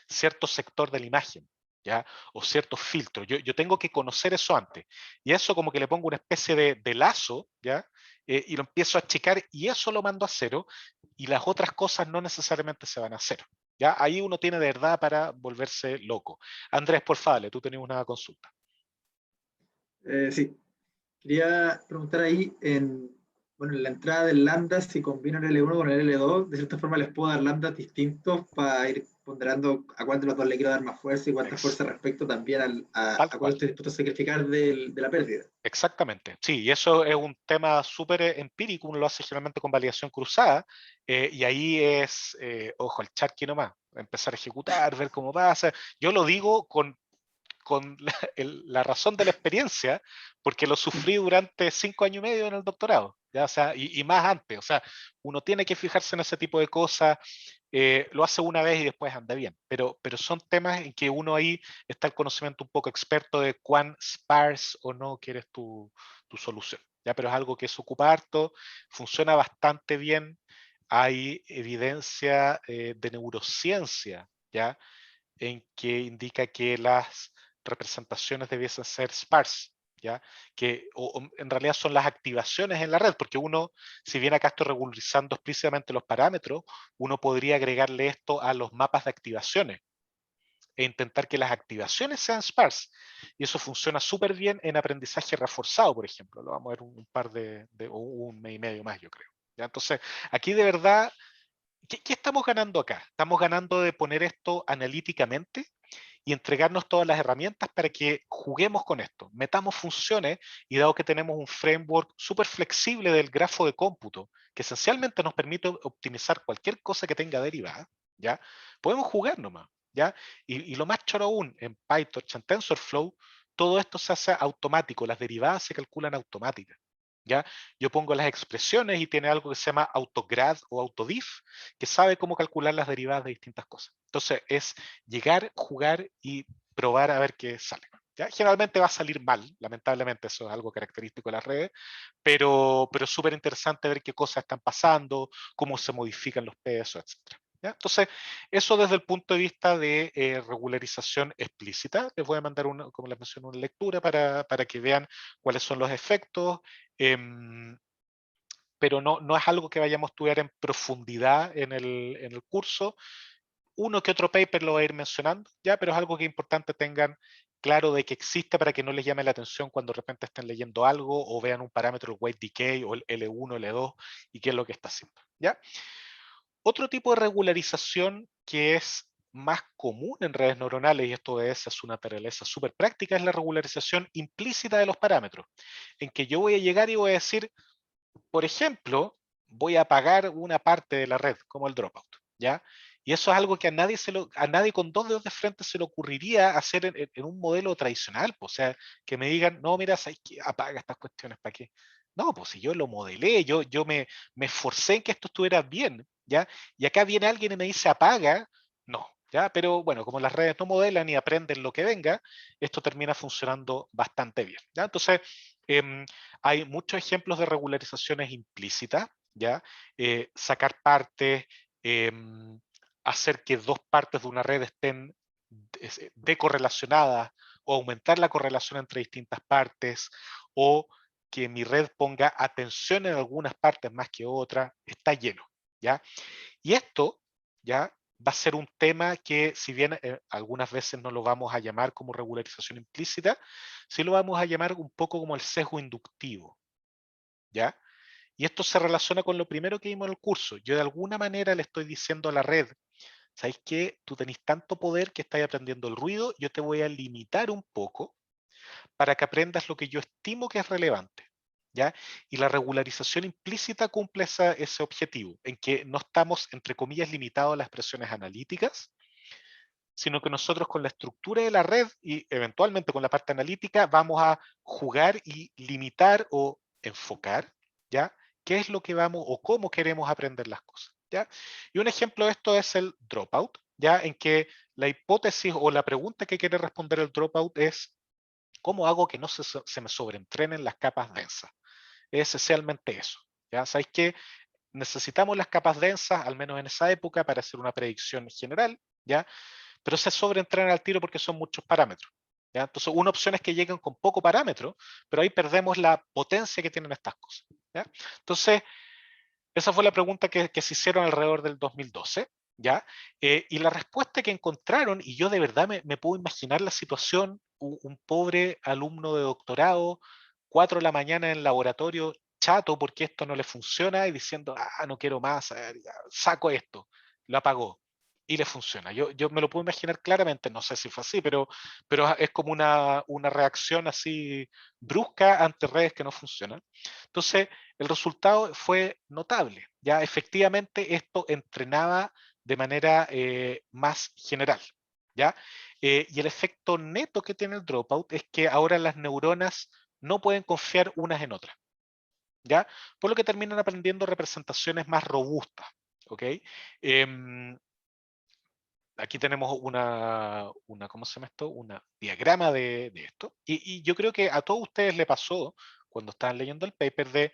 cierto sector de la imagen, ¿ya? O ciertos filtros. Yo tengo que conocer eso antes. Y eso como que le pongo una especie de lazo, ¿ya? Y lo empiezo a achicar y eso lo mando a cero y las otras cosas no necesariamente se van a cero, ¿ya? Ahí uno tiene de verdad para volverse loco. Andrés, por favor, tú tenías una consulta. Sí, quería preguntar ahí bueno, en la entrada del lambda, si combino el L1 con el L2, de cierta forma les puedo dar lambdas distintos para ir ponderando a cuál de los dos le quiero dar más fuerza y cuánta fuerza respecto también Tal a cuál cual. estoy dispuesto a sacrificar de la pérdida. Exactamente, sí, y eso es un tema súper empírico, uno lo hace generalmente con validación cruzada, y ahí es, ojo, el charqui nomás, empezar a ejecutar, ver cómo pasa. Yo lo digo con la razón de la experiencia, porque lo sufrí durante 5 años y medio en el doctorado, ¿ya? O sea, y más antes, o sea, uno tiene que fijarse en ese tipo de cosas, lo hace una vez y después anda bien, pero son temas en que uno ahí está el conocimiento un poco experto de cuán sparse o no quieres tu solución, ¿ya? Pero es algo que se ocupa harto, funciona bastante bien, hay evidencia de neurociencia, ¿ya? En que indica que las representaciones debiesen ser sparse, ¿ya? O en realidad son las activaciones en la red, porque uno, si bien acá estoy regularizando explícitamente los parámetros, uno podría agregarle esto a los mapas de activaciones. e intentar que las activaciones sean sparse. Y eso funciona súper bien en aprendizaje reforzado, por ejemplo. Lo vamos a ver un par o un mes y medio más, yo creo. ¿Ya? Entonces, aquí de verdad, ¿qué estamos ganando acá? Estamos ganando de poner esto analíticamente y entregarnos todas las herramientas para que juguemos con esto, metamos funciones, y dado que tenemos un framework súper flexible del grafo de cómputo, que esencialmente nos permite optimizar cualquier cosa que tenga derivada, ¿ya? Podemos jugar nomás, ¿ya? Y lo más choro aún, en PyTorch, en TensorFlow, todo esto se hace automático, las derivadas se calculan automáticas, ¿ya? Yo pongo las expresiones y tiene algo que se llama autograd o autodiff, que sabe cómo calcular las derivadas de distintas cosas. Entonces es llegar, jugar y probar a ver qué sale. ¿Ya? Generalmente va a salir mal, lamentablemente eso es algo característico de las redes, pero súper interesante ver qué cosas están pasando, cómo se modifican los pesos, etc. ¿Ya? Entonces, eso desde el punto de vista de regularización explícita. Les voy a mandar, como les mencioné, una lectura para que vean cuáles son los efectos, pero no es algo que vayamos a estudiar en profundidad en el curso. Uno que otro paper lo voy a ir mencionando, ya, pero es algo que es importante tengan claro de que existe para que no les llame la atención cuando de repente estén leyendo algo o vean un parámetro, el weight decay o el L1, L2 y qué es lo que está haciendo. ¿Ya? Otro tipo de regularización que es más común en redes neuronales, y esto es una naturaleza súper práctica, es la regularización implícita de los parámetros, en que yo voy a llegar y voy a decir, por ejemplo, voy a apagar una parte de la red, como el dropout, ¿ya? Y eso es algo que a nadie con dos dedos de frente se le ocurriría hacer en un modelo tradicional, pues, o sea, que me digan, no, mira, ¿sabes qué? Apaga estas cuestiones, ¿para qué? No, pues si yo lo modelé, yo me esforcé en que esto estuviera bien, ¿ya? Y acá viene alguien y me dice, apaga, no, ¿ya? Pero bueno, como las redes no modelan y aprenden lo que venga, esto termina funcionando bastante bien, ¿ya? Entonces, hay muchos ejemplos de regularizaciones implícitas, ¿ya? Sacar partes, hacer que dos partes de una red estén decorrelacionadas o aumentar la correlación entre distintas partes, o que mi red ponga atención en algunas partes más que otras, está lleno, ¿ya? Y esto, ¿ya? Va a ser un tema que, si bien algunas veces no lo vamos a llamar como regularización implícita, sí lo vamos a llamar un poco como el sesgo inductivo, ¿ya? Y esto se relaciona con lo primero que vimos en el curso. Yo de alguna manera le estoy diciendo a la red, ¿sabéis qué? Tú tenés tanto poder que estás aprendiendo el ruido, yo te voy a limitar un poco para que aprendas lo que yo estimo que es relevante, ¿ya? Y la regularización implícita cumple ese objetivo, en que no estamos, entre comillas, limitados a las expresiones analíticas, sino que nosotros con la estructura de la red y eventualmente con la parte analítica vamos a jugar y limitar o enfocar, ¿ya? ¿Qué es lo que vamos o cómo queremos aprender las cosas? ¿Ya? Y un ejemplo de esto es el dropout, ¿ya? En que la hipótesis o la pregunta que quiere responder el dropout es ¿cómo hago que no se me sobreentrenen las capas densas? Es esencialmente eso, ¿ya? ¿Sabéis qué? Necesitamos las capas densas, al menos en esa época, para hacer una predicción general, ¿ya? Pero se sobreentrenan al tiro porque son muchos parámetros. ¿Ya? Entonces, una opción es que lleguen con poco parámetro, pero ahí perdemos la potencia que tienen estas cosas. ¿Ya? Entonces, esa fue la pregunta que se hicieron alrededor del 2012. ¿Ya? Y la respuesta que encontraron, y yo de verdad me puedo imaginar la situación, un pobre alumno de doctorado, 4 de la mañana en el laboratorio, chato porque esto no le funciona y diciendo, no quiero más, ya, saco esto, lo apagó y le funciona. Yo me lo puedo imaginar claramente, no sé si fue así, pero es como una reacción así brusca ante redes que no funcionan. Entonces, el resultado fue notable. Ya efectivamente esto entrenaba de manera más general. ¿Ya? Y el efecto neto que tiene el dropout es que ahora las neuronas no pueden confiar unas en otras. ¿Ya? Por lo que terminan aprendiendo representaciones más robustas. ¿Ok? Aquí tenemos ¿cómo se llama esto? Una diagrama de esto. Y yo creo que a todos ustedes le pasó cuando estaban leyendo el paper de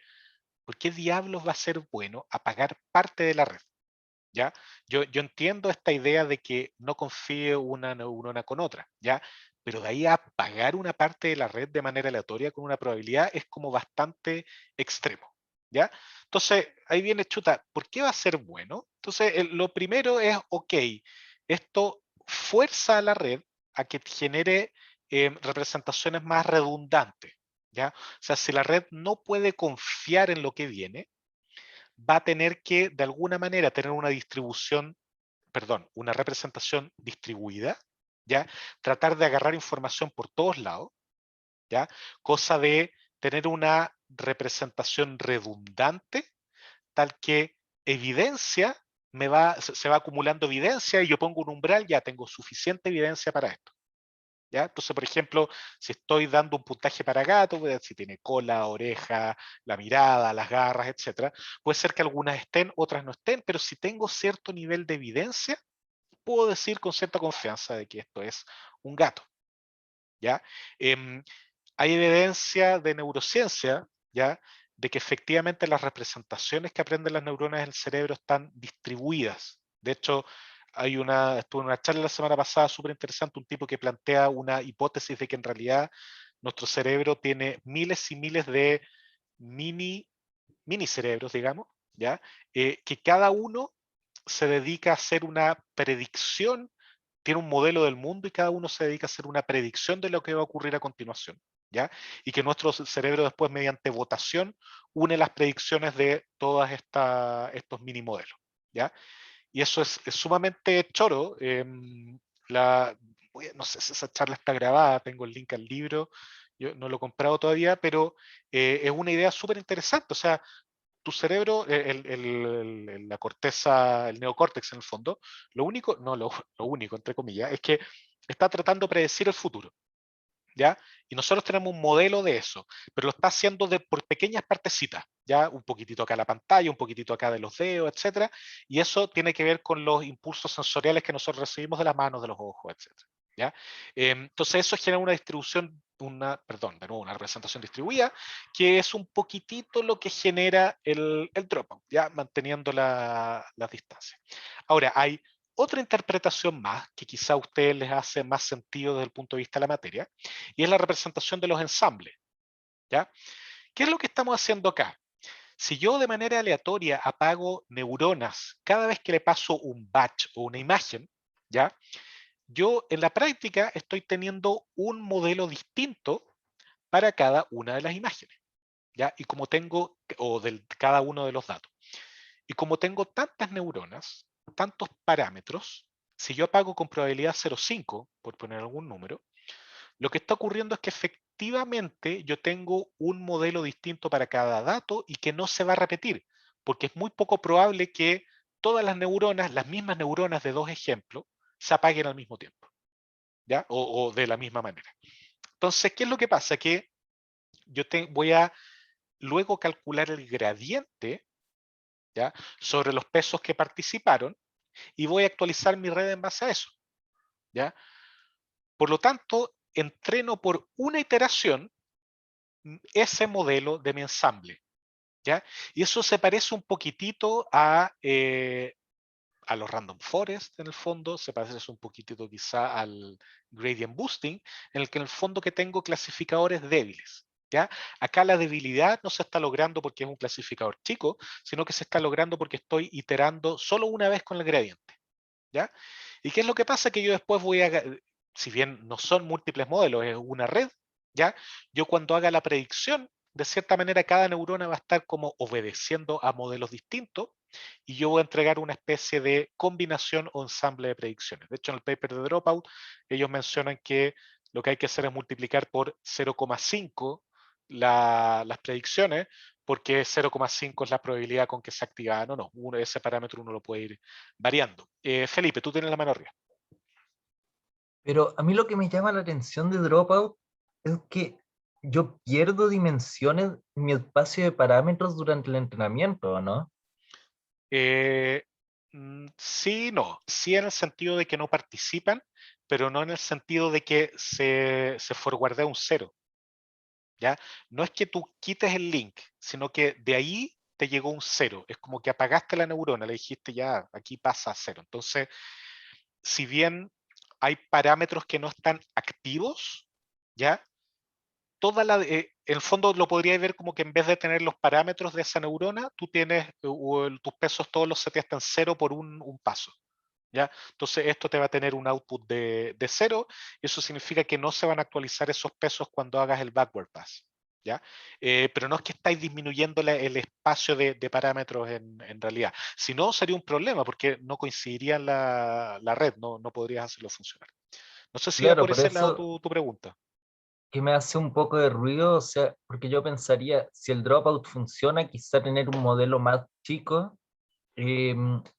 ¿por qué diablos va a ser bueno apagar parte de la red? ¿Ya? Yo entiendo esta idea de que no confíe una neurona con otra, ¿ya? Pero de ahí a apagar una parte de la red de manera aleatoria con una probabilidad es como bastante extremo, ¿ya? Entonces, ahí viene chuta, ¿por qué va a ser bueno? Entonces, lo primero es, ok, esto fuerza a la red a que genere representaciones más redundantes, ¿ya? O sea, si la red no puede confiar en lo que viene, va a tener que, de alguna manera, tener una distribución, perdón, una representación distribuida, ¿ya? Tratar de agarrar información por todos lados, ¿ya? Cosa de tener una representación redundante, tal que evidencia se va acumulando evidencia y yo pongo un umbral, ya tengo suficiente evidencia para esto. ¿Ya? Entonces, por ejemplo, si estoy dando un puntaje para gato, si tiene cola, oreja, la mirada, las garras, etcétera, puede ser que algunas estén, otras no estén, pero si tengo cierto nivel de evidencia, puedo decir con cierta confianza de que esto es un gato. ¿Ya? Hay evidencia de neurociencia, ¿ya? De que efectivamente las representaciones que aprenden las neuronas del cerebro están distribuidas. De hecho, estuve en una charla la semana pasada súper interesante, un tipo que plantea una hipótesis de que en realidad nuestro cerebro tiene miles y miles de mini cerebros, digamos, ¿ya? Que cada uno se dedica a hacer una predicción, tiene un modelo del mundo y cada uno se dedica a hacer una predicción de lo que va a ocurrir a continuación, ¿ya? Y que nuestro cerebro después, mediante votación, une las predicciones de todos estos mini modelos, ¿ya? Y eso es sumamente choro. No sé si esa charla está grabada, tengo el link al libro, yo no lo he comprado todavía, pero es una idea súper interesante. O sea, tu cerebro, la corteza, el neocórtex en el fondo, lo único, no lo único, entre comillas, es que está tratando de predecir el futuro. ¿Ya? Y nosotros tenemos un modelo de eso, pero lo está haciendo por pequeñas partecitas, ¿ya? Un poquitito acá la pantalla, un poquitito acá de los dedos, etcétera, y eso tiene que ver con los impulsos sensoriales que nosotros recibimos de las manos, de los ojos, etcétera, ¿ya? Entonces eso genera una distribución, de nuevo, una representación distribuida, que es un poquitito lo que genera el dropout, ¿ya? Manteniendo las distancias. Ahora, hay otra interpretación más, que quizá a ustedes les hace más sentido desde el punto de vista de la materia, y es la representación de los ensambles. ¿Ya? ¿Qué es lo que estamos haciendo acá? Si yo de manera aleatoria apago neuronas cada vez que le paso un batch o una imagen, ¿ya? Yo en la práctica estoy teniendo un modelo distinto para cada una de las imágenes, ¿ya? Y como tengo, o de cada uno de los datos. Y como tengo tantas neuronas, tantos parámetros, si yo apago con probabilidad 0,5, por poner algún número, lo que está ocurriendo es que efectivamente yo tengo un modelo distinto para cada dato y que no se va a repetir, porque es muy poco probable que todas las neuronas, las mismas neuronas de dos ejemplos, se apaguen al mismo tiempo, ¿ya? O de la misma manera. Entonces, ¿qué es lo que pasa? Que yo voy a luego calcular el gradiente, ¿ya? Sobre los pesos que participaron y voy a actualizar mi red en base a eso, ¿ya? Por lo tanto, entreno por una iteración ese modelo de mi ensamble, ¿ya? Y eso se parece un poquitito a los random forest en el fondo, se parece un poquitito quizá al gradient boosting, en el que en el fondo que tengo clasificadores débiles, ¿ya? Acá la debilidad no se está logrando porque es un clasificador chico, sino que se está logrando porque estoy iterando solo una vez con el gradiente, ¿ya? ¿Y qué es lo que pasa? Que yo después si bien no son múltiples modelos, es una red, ¿ya? Yo cuando haga la predicción, de cierta manera cada neurona va a estar como obedeciendo a modelos distintos y yo voy a entregar una especie de combinación o ensamble de predicciones. De hecho, en el paper de Dropout, ellos mencionan que lo que hay que hacer es multiplicar por 0,5 las predicciones, porque 0,5 es la probabilidad con que se activan o no. Ese parámetro uno lo puede ir variando. Felipe, tú tienes la mano arriba. Pero a mí lo que me llama la atención de Dropout es que yo pierdo dimensiones en mi espacio de parámetros durante el entrenamiento, ¿no? Sí, no. Sí en el sentido de que no participan, pero no en el sentido de que se forwardea un cero. ¿Ya? No es que tú quites el link, sino que de ahí te llegó un cero. Es como que apagaste la neurona, le dijiste ya, aquí pasa a cero. Entonces, si bien hay parámetros que no están activos, ¿ya? En el fondo lo podría ver como que en vez de tener los parámetros de esa neurona, tú tienes tus pesos todos los seteaste en cero por un paso. ¿ya? Entonces esto te va a tener un output de 0, y eso significa que no se van a actualizar esos pesos cuando hagas el backward pass, ¿ya? Pero no es que estáis disminuyendo el espacio de parámetros en realidad. Si no, sería un problema, porque no coincidiría la red, no podrías hacerlo funcionar. No sé si va Claro, por por ese lado eso tu pregunta. que me hace un poco de ruido, o sea, porque yo pensaría, si el dropout funciona, quizá tener un modelo más chico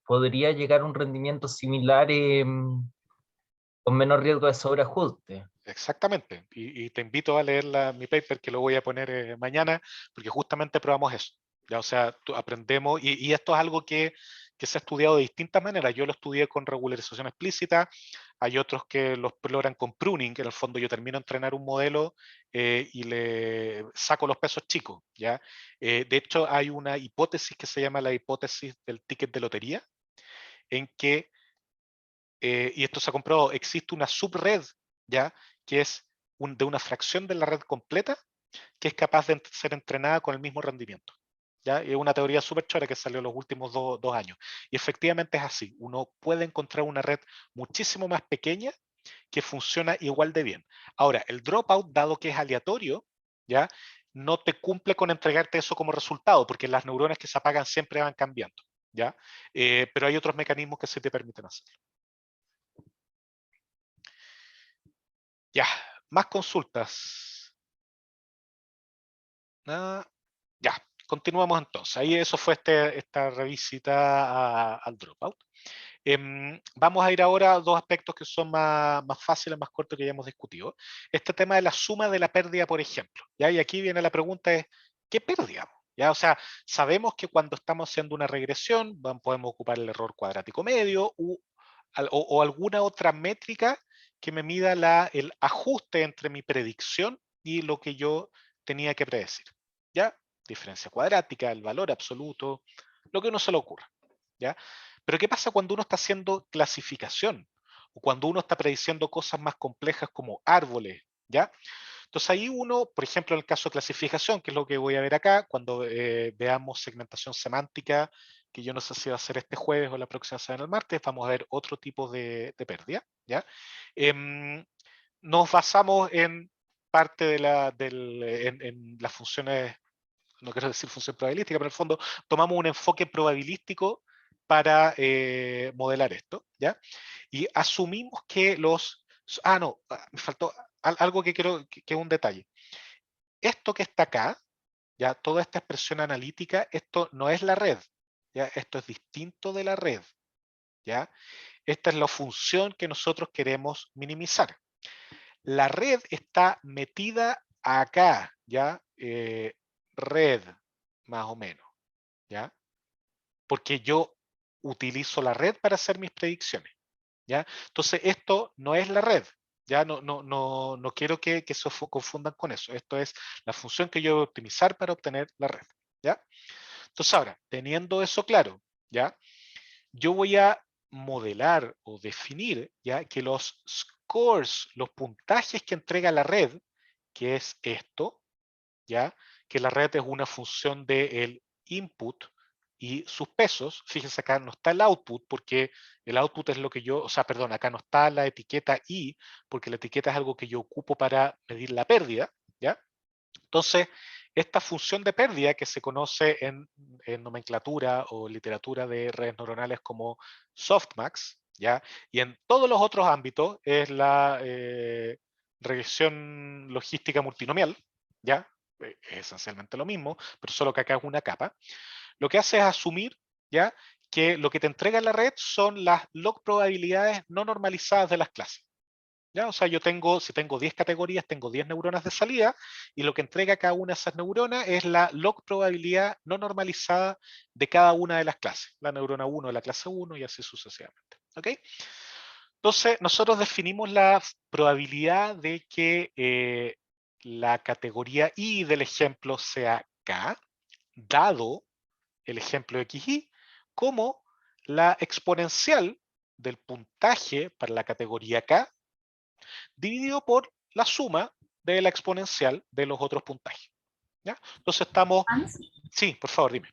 podría llegar a un rendimiento similar con menos riesgo de sobreajuste. Exactamente. Y te invito a leer mi paper, que lo voy a poner mañana, porque justamente probamos eso. ¿Ya? O sea, aprendemos, y esto es algo que se ha estudiado de distintas maneras. Yo lo estudié con regularización explícita, hay otros que lo exploran con pruning, que en el fondo yo termino de entrenar un modelo y le saco los pesos chicos. ¿Ya? De hecho, hay una hipótesis que se llama la hipótesis del ticket de lotería, en que y esto se ha comprobado, existe una subred, ¿ya? Que es de una fracción de la red completa que es capaz de ser entrenada con el mismo rendimiento. ¿Ya? Es una teoría súper chora que salió en los últimos 2 años. Y efectivamente es así. Uno puede encontrar una red muchísimo más pequeña que funciona igual de bien. Ahora, el dropout, dado que es aleatorio, ¿ya? No te cumple con entregarte eso como resultado, porque las neuronas que se apagan siempre van cambiando. ¿Ya? Pero hay otros mecanismos que sí te permiten hacerlo. Ya, más consultas. Nada. Ya, continuamos entonces. Ahí eso fue esta revisita al dropout. Vamos a ir ahora a dos aspectos que son más fáciles, más cortos, que ya hemos discutido. Este tema de la suma de la pérdida, por ejemplo. ¿Ya? Y aquí viene la pregunta es, ¿qué pérdida? ¿Ya? O sea, sabemos que cuando estamos haciendo una regresión podemos ocupar el error cuadrático medio o alguna otra métrica que me mida el ajuste entre mi predicción y lo que yo tenía que predecir. ¿Ya? Diferencia cuadrática, el valor absoluto, lo que uno se le ocurra. ¿Ya? Pero ¿qué pasa cuando uno está haciendo clasificación? O cuando uno está prediciendo cosas más complejas como árboles, ¿ya? Entonces ahí uno, por ejemplo, en el caso de clasificación, que es lo que voy a ver acá, cuando veamos segmentación semántica, que yo no sé si va a ser este jueves o la próxima semana, el martes, vamos a ver otro tipo de pérdida, ¿ya? Nos basamos en parte en las funciones, no quiero decir función probabilística, pero en el fondo tomamos un enfoque probabilístico para modelar esto, ¿ya? Y asumimos que me faltó algo que quiero, que es un detalle. Esto que está acá, ya, toda esta expresión analítica, esto no es la red, ¿ya? Esto es distinto de la red, ¿ya? Esta es la función que nosotros queremos minimizar. La red está metida acá, ¿ya? Red, más o menos, ¿ya? Porque yo utilizo la red para hacer mis predicciones, ¿ya? Entonces, esto no es la red, ¿ya? No quiero que se confundan con eso. Esto es la función que yo voy a optimizar para obtener la red, ¿ya? Entonces, ahora, teniendo eso claro, ¿ya? Yo voy a modelar o definir, ¿ya? Que los scores, los puntajes que entrega la red, que es esto, ¿ya? Que la red es una función del input y sus pesos. Fíjense, acá no está el output, porque el output es lo que yo, o sea, perdón, acá no está la etiqueta i, porque la etiqueta es algo que yo ocupo para medir la pérdida, ¿ya? Entonces, esta función de pérdida, que se conoce en nomenclatura o literatura de redes neuronales como softmax, ¿ya? Y en todos los otros ámbitos es la regresión logística multinomial, ¿ya? Es esencialmente lo mismo, pero solo que acá es una capa. Lo que hace es asumir, ¿ya? Que lo que te entrega la red son las log probabilidades no normalizadas de las clases. ¿Ya? O sea, si tengo 10 categorías, tengo 10 neuronas de salida, y lo que entrega cada una de esas neuronas es la log probabilidad no normalizada de cada una de las clases. La neurona 1 de la clase 1 y así sucesivamente. ¿Ok? Entonces, nosotros definimos la probabilidad de que la categoría I del ejemplo sea K, dado el ejemplo XY, como la exponencial del puntaje para la categoría K dividido por la suma de la exponencial de los otros puntajes. ¿Ya? Entonces estamos... Hans, Sí, por favor, dime.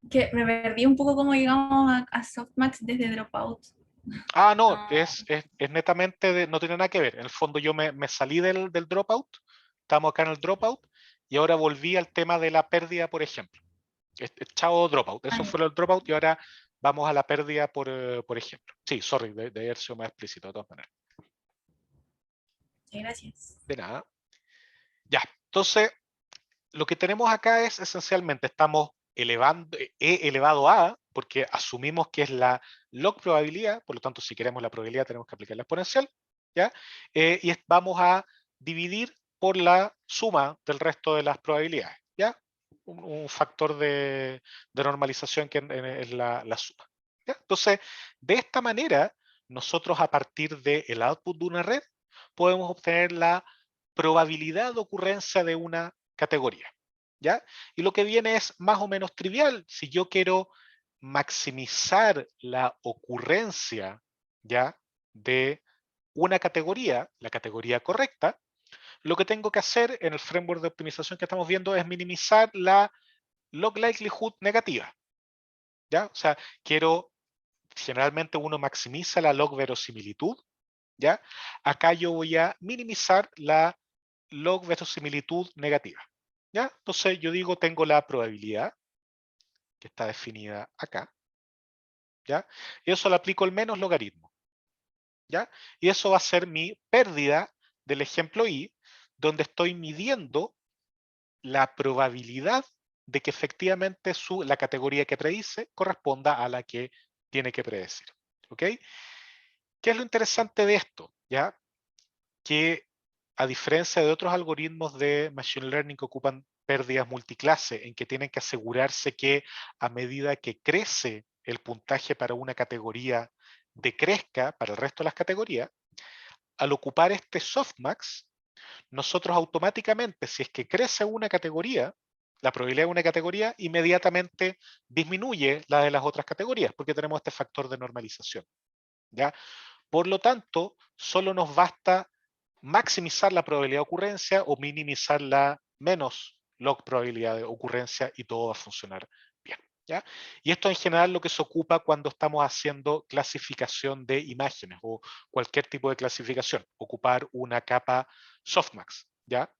que me perdí un poco como llegamos a Softmax desde Dropout. Ah, no, es netamente, no tiene nada que ver. En el fondo yo me salí del dropout, estamos acá en el dropout, y ahora volví al tema de la pérdida, por ejemplo. Chao dropout, eso fue el dropout y ahora vamos a la pérdida por ejemplo. Sí, sorry, de haber sido más explícito de todas maneras. Muchas gracias. De nada. Ya, entonces lo que tenemos acá es esencialmente, estamos elevando E elevado a, porque asumimos que es la log probabilidad, por lo tanto si queremos la probabilidad tenemos que aplicar la exponencial, ¿ya? Y vamos a dividir por la suma del resto de las probabilidades, ¿ya? Un factor de normalización que es la suma, ¿ya? Entonces, de esta manera, nosotros a partir del output de una red, podemos obtener la probabilidad de ocurrencia de una categoría, ¿ya? Y lo que viene es más o menos trivial. Si yo quiero maximizar la ocurrencia, ¿ya? De una categoría, la categoría correcta, lo que tengo que hacer en el framework de optimización que estamos viendo es minimizar la log likelihood negativa, ¿ya? O sea, generalmente uno maximiza la log verosimilitud, ¿ya? Acá yo voy a minimizar la log verosimilitud negativa, ¿ya? Entonces yo digo tengo la probabilidad, que está definida acá, ¿ya? Y eso lo aplico al menos logaritmo, ¿ya? Y eso va a ser mi pérdida del ejemplo I, donde estoy midiendo la probabilidad de que efectivamente la categoría que predice corresponda a la que tiene que predecir, ¿ok? ¿Qué es lo interesante de esto? ¿Ya? Que a diferencia de otros algoritmos de Machine Learning que ocupan pérdidas multiclase, en que tienen que asegurarse que a medida que crece el puntaje para una categoría, decrezca para el resto de las categorías, al ocupar este softmax, nosotros automáticamente, si es que crece una categoría, la probabilidad de una categoría inmediatamente disminuye la de las otras categorías, porque tenemos este factor de normalización, ¿ya? Por lo tanto, solo nos basta maximizar la probabilidad de ocurrencia o minimizar la menos log probabilidad de ocurrencia y todo va a funcionar bien, ¿ya? Y esto en general lo que se ocupa cuando estamos haciendo clasificación de imágenes o cualquier tipo de clasificación, ocupar una capa softmax, ¿ya?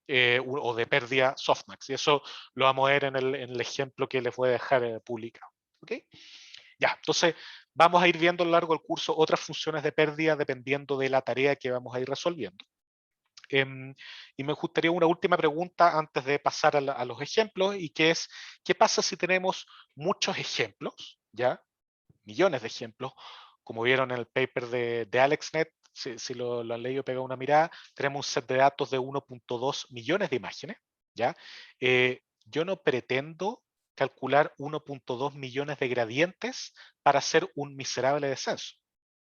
O de pérdida softmax. Y eso lo vamos a ver en el ejemplo que les voy a dejar publicado, ¿ok? Ya, entonces vamos a ir viendo a lo largo del curso otras funciones de pérdida dependiendo de la tarea que vamos a ir resolviendo. Y me gustaría una última pregunta antes de pasar a los ejemplos, y que es, ¿qué pasa si tenemos muchos ejemplos, ya? Millones de ejemplos, como vieron en el paper de AlexNet, si lo han leído, pega una mirada, tenemos un set de datos de 1.2 millones de imágenes, ¿ya? Yo no pretendo calcular 1.2 millones de gradientes para hacer un miserable descenso,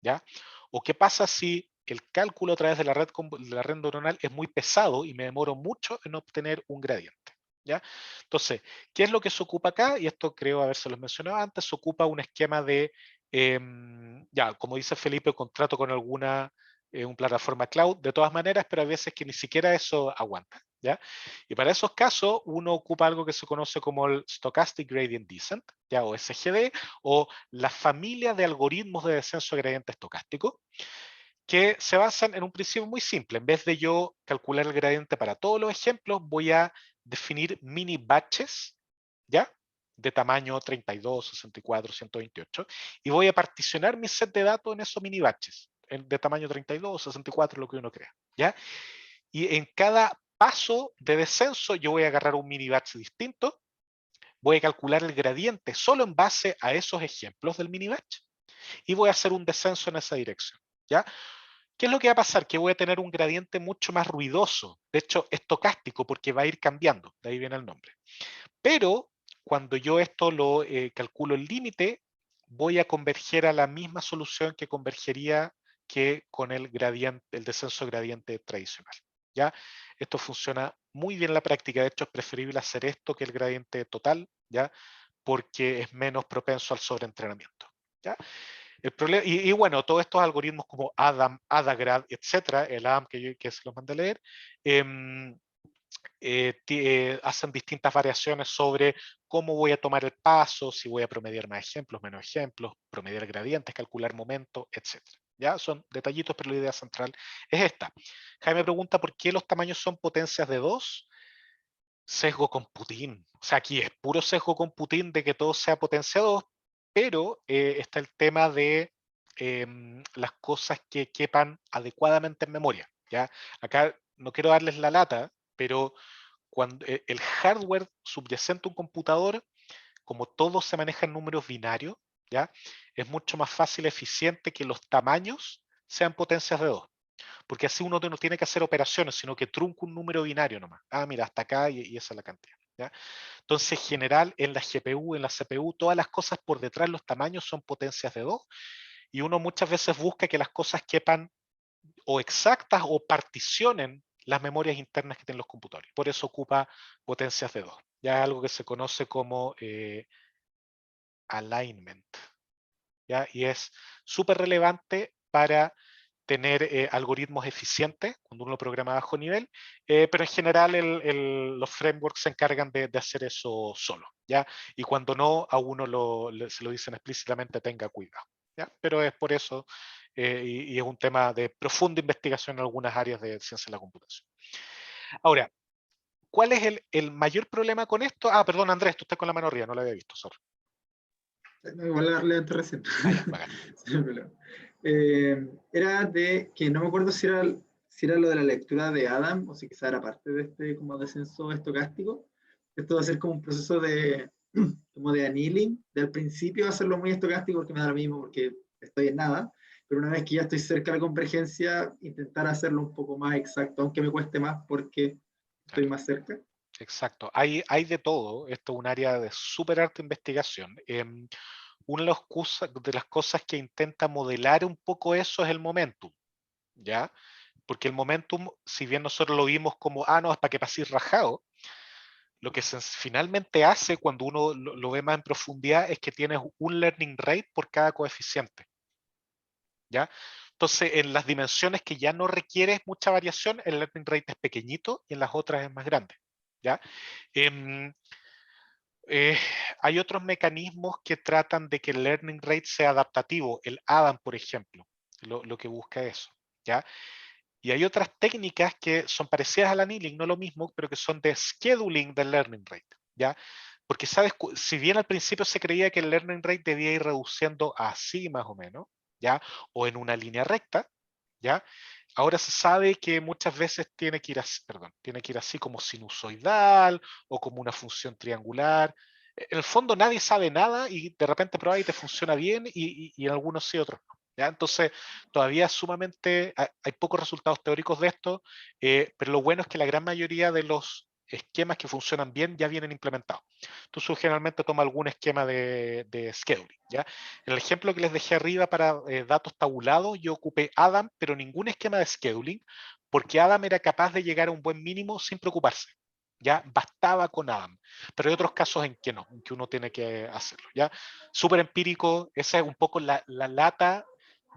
¿ya? ¿O qué pasa si el cálculo a través de la red neuronal es muy pesado y me demoro mucho en obtener un gradiente, ¿ya? Entonces, ¿qué es lo que se ocupa acá? Y esto creo habérselos mencionado antes, se ocupa un esquema de, ya, como dice Felipe, contrato con alguna plataforma cloud, de todas maneras, pero hay veces que ni siquiera eso aguanta, ¿ya? Y para esos casos, uno ocupa algo que se conoce como el Stochastic Gradient Descent, ¿ya? O SGD, o la familia de algoritmos de descenso de gradiente estocástico, que se basan en un principio muy simple. En vez de yo calcular el gradiente para todos los ejemplos, voy a definir mini batches, ¿ya? De tamaño 32, 64, 128, y voy a particionar mi set de datos en esos mini batches, de tamaño 32, 64, lo que uno crea, ¿ya? Y en cada paso de descenso yo voy a agarrar un mini batch distinto, voy a calcular el gradiente solo en base a esos ejemplos del mini batch y voy a hacer un descenso en esa dirección, ¿ya? ¿Qué es lo que va a pasar? Que voy a tener un gradiente mucho más ruidoso, de hecho estocástico, porque va a ir cambiando, de ahí viene el nombre. Pero cuando yo esto lo calculo el límite, voy a converger a la misma solución que convergería que con el descenso gradiente tradicional, ¿ya? Esto funciona muy bien en la práctica, de hecho es preferible hacer esto que el gradiente total, ¿ya? Porque es menos propenso al sobreentrenamiento, ¿ya? El problema, y bueno, todos estos algoritmos como ADAM, ADAGRAD, etcétera, el ADAM que se los mandé a leer, hacen distintas variaciones sobre cómo voy a tomar el paso, si voy a promediar más ejemplos, menos ejemplos, promediar gradientes, calcular momento, etc. ¿Ya? Son detallitos, pero la idea central es esta. Jaime pregunta por qué los tamaños son potencias de 2. Sesgo computín. O sea, aquí es puro sesgo computín de que todo sea potencia 2, pero está el tema de las cosas que quepan adecuadamente en memoria. ¿Ya? Acá no quiero darles la lata, pero cuando el hardware subyacente a un computador, como todo se maneja en números binarios, ¿ya? Es mucho más fácil y eficiente que los tamaños sean potencias de 2. Porque así uno no tiene que hacer operaciones, sino que trunca un número binario nomás. Ah, mira, hasta acá y esa es la cantidad. ¿Ya? Entonces, en general, en la GPU, en la CPU, todas las cosas por detrás, los tamaños son potencias de 2. Y uno muchas veces busca que las cosas quepan o exactas o particionen las memorias internas que tienen los computadores. Por eso ocupa potencias de 2. Ya es algo que se conoce como alignment. ¿Ya? Y es súper relevante para tener algoritmos eficientes cuando uno lo programa a bajo nivel, pero en general los frameworks se encargan de hacer eso solo, ¿ya? Y cuando no, a uno se lo dicen explícitamente, tenga cuidado, ¿ya? Pero es por eso, y es un tema de profunda investigación en algunas áreas de ciencia de la computación. Ahora, ¿cuál es el mayor problema con esto? Ah, perdón, Andrés, tú estás con la mano arriba, no la había visto, sorry. Igual la levanté recién. Ah, ya, bacán. Era de que no me acuerdo si era lo de la lectura de Adam o si quizá era parte de este como descenso estocástico. Esto va a ser como un proceso de como de annealing. Del principio hacerlo muy estocástico porque me da lo mismo porque estoy en nada. Pero una vez que ya estoy cerca de la convergencia, intentar hacerlo un poco más exacto, aunque me cueste más porque estoy Claro. más cerca. Exacto, hay de todo, esto es un área de súper alta investigación. Una de las cosas que intenta modelar un poco eso es el momentum, ¿ya? Porque el momentum, si bien nosotros lo vimos como, no, es para que pases rajado, lo que finalmente hace cuando uno lo ve más en profundidad es que tienes un learning rate por cada coeficiente, ¿ya? Entonces, en las dimensiones que ya no requieres mucha variación, el learning rate es pequeñito y en las otras es más grande, ¿ya? Em, hay otros mecanismos que tratan de que el learning rate sea adaptativo. El ADAM, por ejemplo, lo que busca eso, ¿ya? Y hay otras técnicas que son parecidas al annealing, no lo mismo, pero que son de scheduling del learning rate, ¿ya? Porque sabes, si bien al principio se creía que el learning rate debía ir reduciendo así más o menos, ¿ya? O en una línea recta, ¿ya? Ahora se sabe que muchas veces tiene que ir así, tiene que ir así como sinusoidal o como una función triangular. En el fondo nadie sabe nada y de repente prueba y te funciona bien y en algunos sí, otros no. ¿Ya? Entonces, todavía sumamente, hay pocos resultados teóricos de esto, pero lo bueno es que la gran mayoría de los esquemas que funcionan bien ya vienen implementados. Entonces, generalmente toma algún esquema de scheduling. ¿Ya? En el ejemplo que les dejé arriba para datos tabulados, yo ocupé Adam, pero ningún esquema de scheduling, porque Adam era capaz de llegar a un buen mínimo sin preocuparse. Ya bastaba con Adam, pero hay otros casos en que no, en que uno tiene que hacerlo. Ya súper empírico, esa es un poco la lata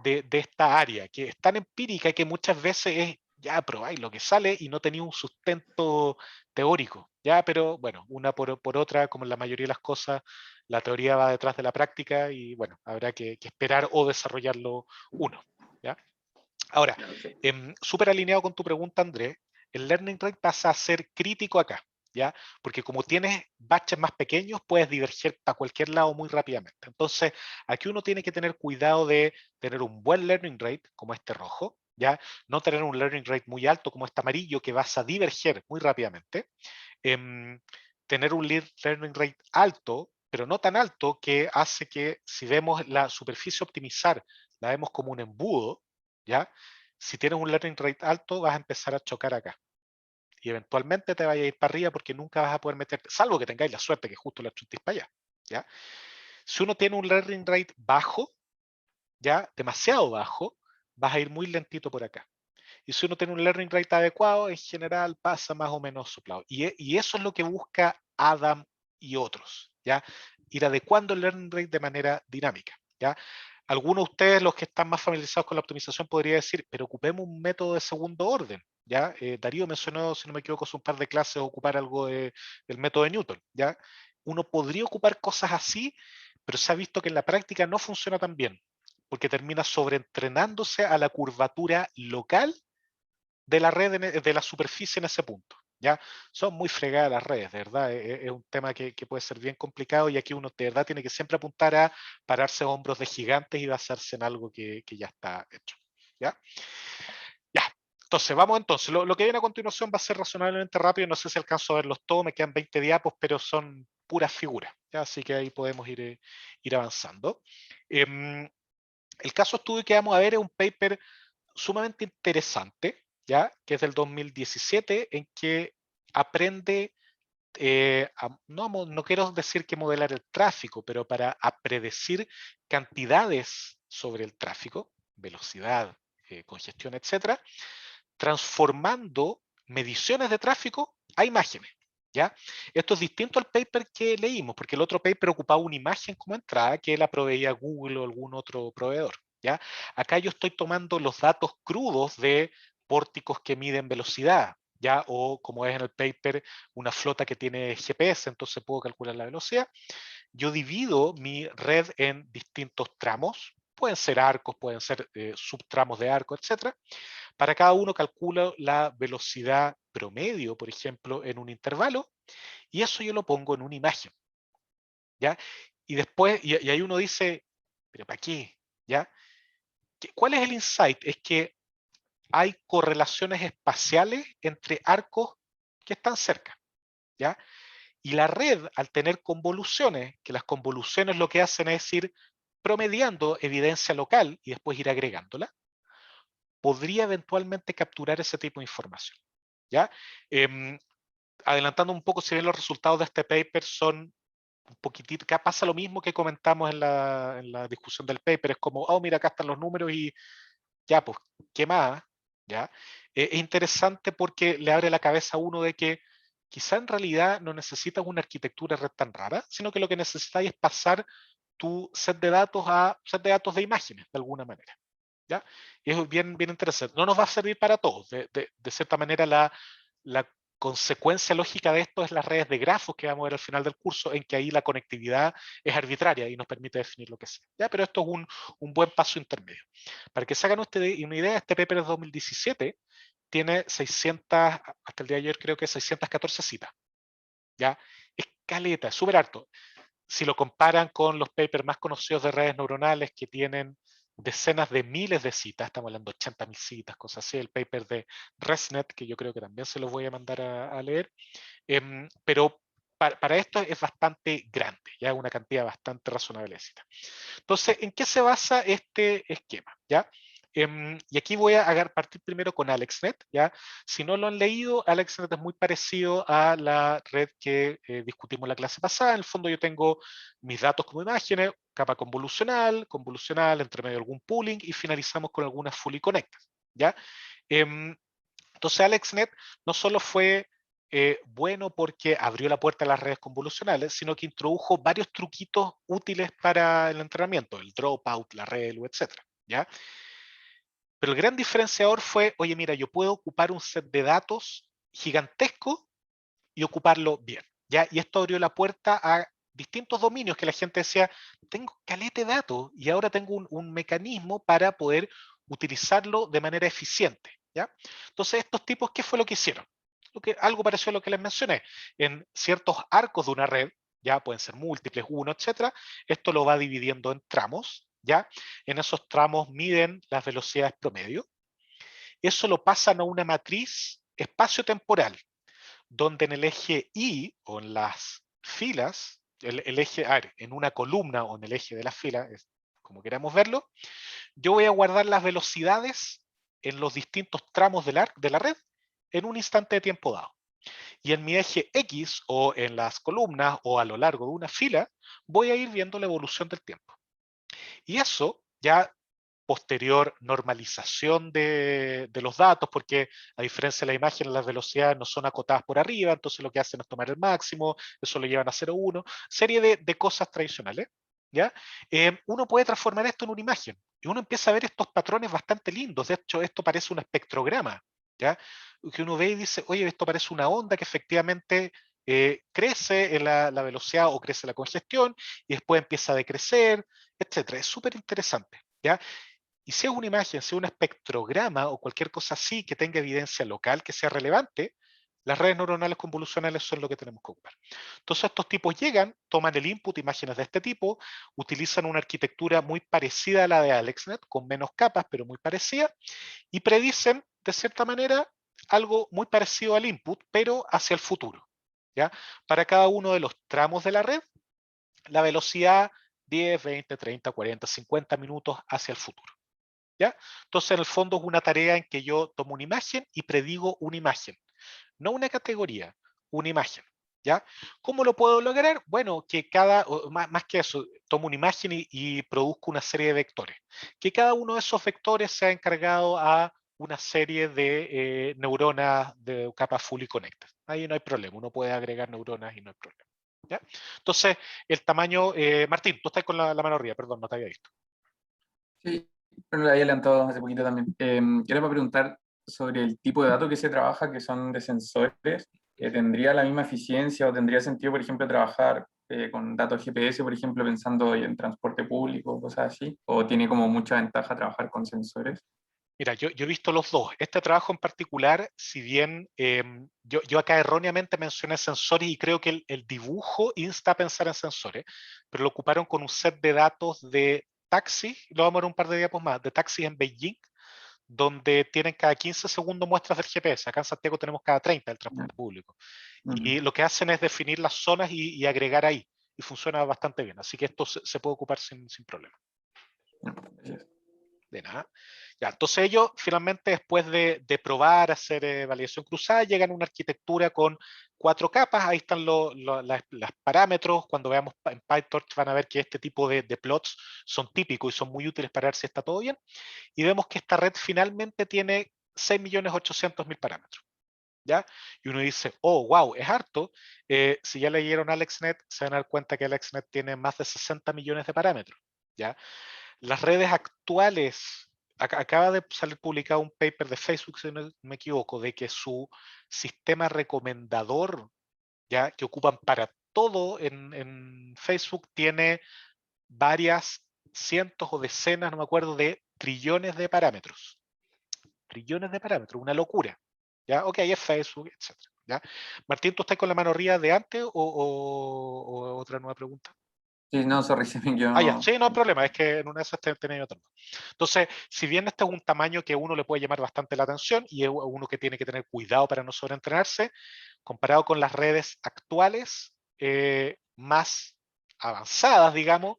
de esta área, que es tan empírica que muchas veces es ya probáis lo que sale y no tenía un sustento teórico, ya, pero bueno, una por otra, como en la mayoría de las cosas, la teoría va detrás de la práctica y bueno, habrá que esperar o desarrollarlo uno, ¿ya? Ahora, súper alineado con tu pregunta, Andrés, el learning rate pasa a ser crítico acá, ¿ya? Porque como tienes batches más pequeños, puedes diverger para cualquier lado muy rápidamente. Entonces, aquí uno tiene que tener cuidado de tener un buen learning rate, como este rojo, ¿ya? No tener un learning rate muy alto, como este amarillo, que vas a diverger muy rápidamente. Tener un learning rate alto, pero no tan alto, que hace que si vemos la superficie optimizar, la vemos como un embudo, ¿ya? Si tienes un learning rate alto, vas a empezar a chocar acá. Y eventualmente te vaya a ir para arriba porque nunca vas a poder meterte, salvo que tengáis la suerte que justo la chutéis para allá, ¿ya? Si uno tiene un learning rate bajo, ya demasiado bajo, vas a ir muy lentito por acá. Y si uno tiene un learning rate adecuado, en general pasa más o menos soplado. Y eso es lo que busca Adam y otros, ¿ya? Ir adecuando el learning rate de manera dinámica, ¿ya? algunos de ustedes, los que están más familiarizados con la optimización, podría decir, pero ocupemos un método de segundo orden. ¿Ya? Darío mencionó, si no me equivoco, hace un par de clases, ocupar algo del método de Newton. ¿Ya? Uno podría ocupar cosas así, pero se ha visto que en la práctica no funciona tan bien, porque termina sobreentrenándose a la curvatura local de la red, de la superficie en ese punto. ¿Ya? Son muy fregadas las redes, de verdad, es un tema que puede ser bien complicado y aquí uno de verdad tiene que siempre apuntar a pararse a hombros de gigantes y basarse en algo que ya está hecho. ¿Ya? Ya, entonces vamos entonces, lo que viene a continuación va a ser razonablemente rápido, no sé si alcanzo a verlos todos, me quedan 20 diapos, pero son puras figuras, ¿ya? Así que ahí podemos ir avanzando. El caso estudio que vamos a ver es un paper sumamente interesante, ¿ya? Que es del 2017, en que aprende, no quiero decir que modelar el tráfico, pero para predecir cantidades sobre el tráfico, velocidad, congestión, etcétera, transformando mediciones de tráfico a imágenes. ¿Ya? Esto es distinto al paper que leímos, porque el otro paper ocupaba una imagen como entrada que la proveía Google o algún otro proveedor. ¿Ya? Acá yo estoy tomando los datos crudos de pórticos que miden velocidad, ¿ya? O como es en el paper, una flota que tiene GPS, entonces puedo calcular la velocidad. Yo divido mi red en distintos tramos, pueden ser arcos, pueden ser subtramos de arco, etcétera. Para cada uno calculo la velocidad promedio, por ejemplo, en un intervalo, y eso yo lo pongo en una imagen. ¿Ya? Y después, y ahí uno dice, ¿pero para qué? ¿Ya? ¿Cuál es el insight? Es que hay correlaciones espaciales entre arcos que están cerca. ¿Ya? Y la red, al tener convoluciones, que las convoluciones lo que hacen es ir promediando evidencia local y después ir agregándola, podría eventualmente capturar ese tipo de información. ¿Ya? Adelantando un poco, si bien los resultados de este paper son un poquitito, acá pasa lo mismo que comentamos en la discusión del paper, es como, oh, mira, acá están los números y ya, pues, ¿qué más? ¿Ya? Es interesante porque le abre la cabeza a uno de que quizá en realidad no necesitas una arquitectura red tan rara, sino que lo que necesitas es pasar tu set de datos a set de datos de imágenes, de alguna manera. ¿Ya? Y es bien, bien interesante. No nos va a servir para todos. De cierta manera, la consecuencia lógica de esto es las redes de grafos que vamos a ver al final del curso, en que ahí la conectividad es arbitraria y nos permite definir lo que sea. ¿Ya? Pero esto es un buen paso intermedio. Para que se hagan ustedes una idea, este paper es 2017, tiene 600, hasta el día de ayer creo que 614 citas. ¿Ya? Es caleta, es súper harto. Si lo comparan con los papers más conocidos de redes neuronales que tienen decenas de miles de citas, estamos hablando de 80.000 citas, cosas así, el paper de ResNet, que yo creo que también se los voy a mandar a leer, pero para esto es bastante grande, ya una cantidad bastante razonable de citas. Entonces, ¿en qué se basa este esquema? ¿Ya? Y aquí voy a partir primero con AlexNet. ¿Ya? Si no lo han leído, AlexNet es muy parecido a la red que discutimos en la clase pasada. En el fondo yo tengo mis datos como imágenes, capa convolucional, entre medio algún pooling y finalizamos con algunas fully connected. ¿Ya? Entonces AlexNet no solo fue bueno porque abrió la puerta a las redes convolucionales, sino que introdujo varios truquitos útiles para el entrenamiento, el dropout, la ReLU, etc. ¿Ya? Pero el gran diferenciador fue, oye, mira, yo puedo ocupar un set de datos gigantesco y ocuparlo bien. ¿Ya? Y esto abrió la puerta a distintos dominios que la gente decía, tengo calete de datos y ahora tengo un mecanismo para poder utilizarlo de manera eficiente. ¿Ya? Entonces, estos tipos, ¿qué fue lo que hicieron? Algo parecido a lo que les mencioné. En ciertos arcos de una red, ya pueden ser múltiples, uno, etcétera, esto lo va dividiendo en tramos, ¿ya? En esos tramos miden las velocidades promedio. Eso lo pasan a una matriz espacio-temporal, donde en el eje Y o en las filas, el eje, a ver, en una columna o en el eje de la fila, como queramos verlo, yo voy a guardar las velocidades en los distintos tramos de la red en un instante de tiempo dado. Y en mi eje X o en las columnas o a lo largo de una fila, voy a ir viendo la evolución del tiempo. Y eso ya posterior normalización de los datos, porque a diferencia de la imagen, las velocidades no son acotadas por arriba, entonces lo que hacen es tomar el máximo, eso lo llevan a 0,1, serie de cosas tradicionales. ¿ya? Uno puede transformar esto en una imagen y uno empieza a ver estos patrones bastante lindos. De hecho, esto parece un espectrograma, ¿ya? Que uno ve y dice, oye, esto parece una onda que efectivamente crece en la velocidad o crece la congestión y después empieza a decrecer, etcétera. Es súper interesante, ¿ya? Y si es una imagen, si es un espectrograma o cualquier cosa así que tenga evidencia local que sea relevante, las redes neuronales convolucionales son lo que tenemos que ocupar. Entonces estos tipos llegan, toman el input, imágenes de este tipo, utilizan una arquitectura muy parecida a la de AlexNet, con menos capas, pero muy parecida, y predicen, de cierta manera, algo muy parecido al input, pero hacia el futuro. ¿Ya? Para cada uno de los tramos de la red, la velocidad 10, 20, 30, 40, 50 minutos hacia el futuro. ¿Ya? Entonces, en el fondo es una tarea en que yo tomo una imagen y predigo una imagen, no una categoría, una imagen. ¿Ya? ¿Cómo lo puedo lograr? Bueno, que más que eso, tomo una imagen y produzco una serie de vectores. Que cada uno de esos vectores sea encargado a una serie de neuronas de capa fully connected. Ahí no hay problema, uno puede agregar neuronas y no hay problema. ¿Ya? Entonces, el tamaño, Martín, tú estás con la mano arriba, perdón, no te había visto. Sí, pero lo había adelantado hace poquito también. Yo le voy a preguntar sobre el tipo de datos que se trabaja, que son de sensores. ¿Tendría la misma eficiencia o tendría sentido, por ejemplo, trabajar con datos GPS, por ejemplo, pensando en transporte público, cosas así? ¿O tiene como mucha ventaja trabajar con sensores? Mira, yo he visto los dos. Este trabajo en particular, si bien yo acá erróneamente mencioné sensores y creo que el dibujo insta a pensar en sensores, pero lo ocuparon con un set de datos de taxis, lo vamos a ver un par de diapos más, de taxis en Beijing, donde tienen cada 15 segundos muestras del GPS. Acá en Santiago tenemos cada 30 del transporte público. Ujú. Y lo que hacen es definir las zonas y agregar ahí. Y funciona bastante bien. Así que esto se puede ocupar sin problema. Gracias. De nada. Ya, entonces ellos finalmente después de probar, hacer validación cruzada, llegan a una arquitectura con 4 capas. Ahí están los parámetros. Cuando veamos en PyTorch van a ver que este tipo de plots son típicos y son muy útiles para ver si está todo bien. Y vemos que esta red finalmente tiene 6.800.000 parámetros. ¿Ya? Y uno dice, oh, wow, es harto. Si ya leyeron AlexNet, se van a dar cuenta que AlexNet tiene más de 60 millones de parámetros. ¿Ya? Las redes actuales, acaba de salir publicado un paper de Facebook, si no me equivoco, de que su sistema recomendador, ya que ocupan para todo en Facebook, tiene varias cientos o decenas, no me acuerdo, de trillones de parámetros. Trillones de parámetros, una locura. ¿Ya? Ok, es Facebook, etc. ¿Ya? Martín, ¿tú estás con la mano arriba de antes o otra nueva pregunta? Sí, no, sorry, se me quedó. Ah, ya, sí, no hay problema, es que en una de esas tenéis otra. Entonces, si bien este es un tamaño que a uno le puede llamar bastante la atención y es uno que tiene que tener cuidado para no sobreentrenarse, comparado con las redes actuales más avanzadas, digamos,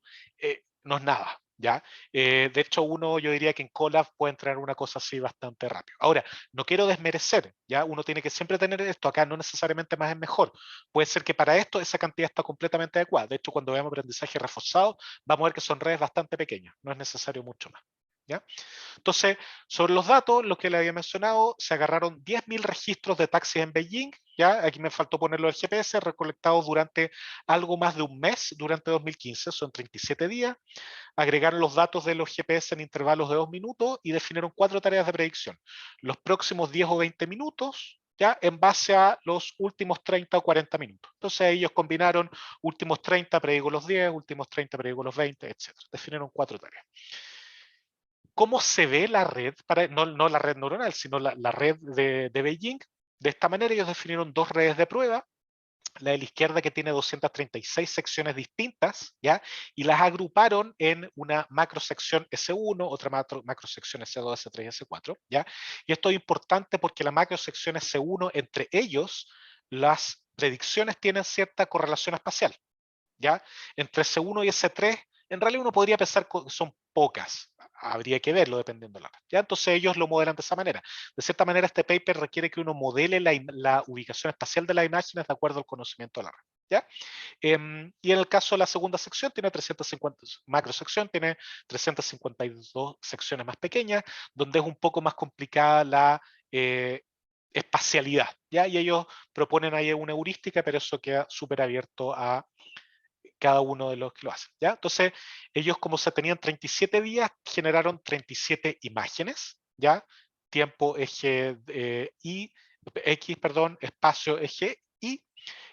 no es nada. ¿Ya? De hecho, yo diría que en Colab puede entrenar una cosa así bastante rápido. Ahora, no quiero desmerecer, ¿ya? Uno tiene que siempre tener esto acá, no necesariamente más es mejor. Puede ser que para esto esa cantidad está completamente adecuada. De hecho, cuando veamos aprendizaje reforzado, vamos a ver que son redes bastante pequeñas, no es necesario mucho más. ¿Ya? Entonces, sobre los datos, lo que le había mencionado, se agarraron 10.000 registros de taxis en Beijing, ya aquí me faltó ponerlo el GPS, recolectados durante algo más de un mes, durante 2015, son 37 días, agregaron los datos de los GPS en intervalos de 2 minutos y definieron 4 tareas de predicción. Los próximos 10 o 20 minutos, ya en base a los últimos 30 o 40 minutos. Entonces ellos combinaron últimos 30 predigo los 10, últimos 30 predigo los 20, etc. Definieron 4 tareas. ¿Cómo se ve la red? No la red neuronal, sino la red de Beijing. De esta manera ellos definieron 2 redes de prueba, la de la izquierda que tiene 236 secciones distintas, ¿ya? Y las agruparon en una macrosección S1, otra macrosección S2, S3 y S4, ¿ya? Y esto es importante porque la macrosección S1, entre ellos, las predicciones tienen cierta correlación espacial, ¿ya? Entre S1 y S3, en realidad uno podría pensar que son pocas, habría que verlo dependiendo de la red. ¿Ya? Entonces ellos lo modelan de esa manera. De cierta manera este paper requiere que uno modele la ubicación espacial de las imágenes de acuerdo al conocimiento de la red. ¿Ya? Y en el caso de la segunda sección tiene 350, macrosección tiene 352 secciones más pequeñas, donde es un poco más complicada la espacialidad. ¿Ya? Y ellos proponen ahí una heurística, pero eso queda súper abierto a cada uno de los que lo hacen, ¿ya? Entonces, ellos como se tenían 37 días, generaron 37 imágenes, ¿ya? Tiempo eje X, perdón, espacio eje Y,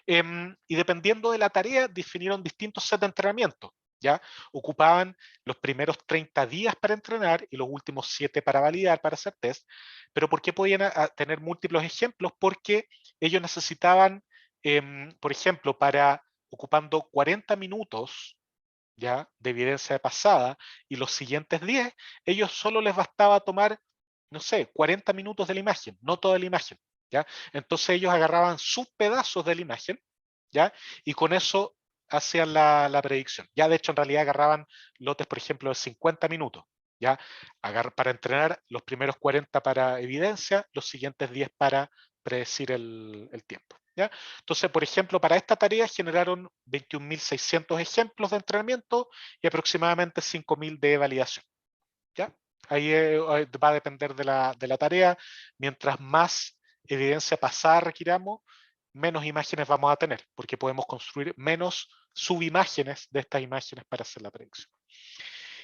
y dependiendo de la tarea, definieron distintos sets de entrenamiento, ¿ya? Ocupaban los primeros 30 días para entrenar y los últimos 7 para validar, para hacer test. Pero ¿por qué podían tener múltiples ejemplos? Porque ellos necesitaban, por ejemplo, para ocupando 40 minutos, ¿ya?, de evidencia pasada y los siguientes 10, ellos solo les bastaba tomar, no sé, 40 minutos de la imagen, no toda la imagen, ¿ya? Entonces ellos agarraban subpedazos de la imagen, ¿ya? Y con eso hacían la predicción. Ya de hecho en realidad agarraban lotes, por ejemplo, de 50 minutos, ¿ya? Para entrenar los primeros 40 para evidencia, los siguientes 10 para predecir el tiempo, ¿ya? Entonces, por ejemplo, para esta tarea generaron 21.600 ejemplos de entrenamiento y aproximadamente 5.000 de validación, ¿ya? Ahí va a depender de la tarea. Mientras más evidencia pasada requiramos, menos imágenes vamos a tener, porque podemos construir menos subimágenes de estas imágenes para hacer la predicción.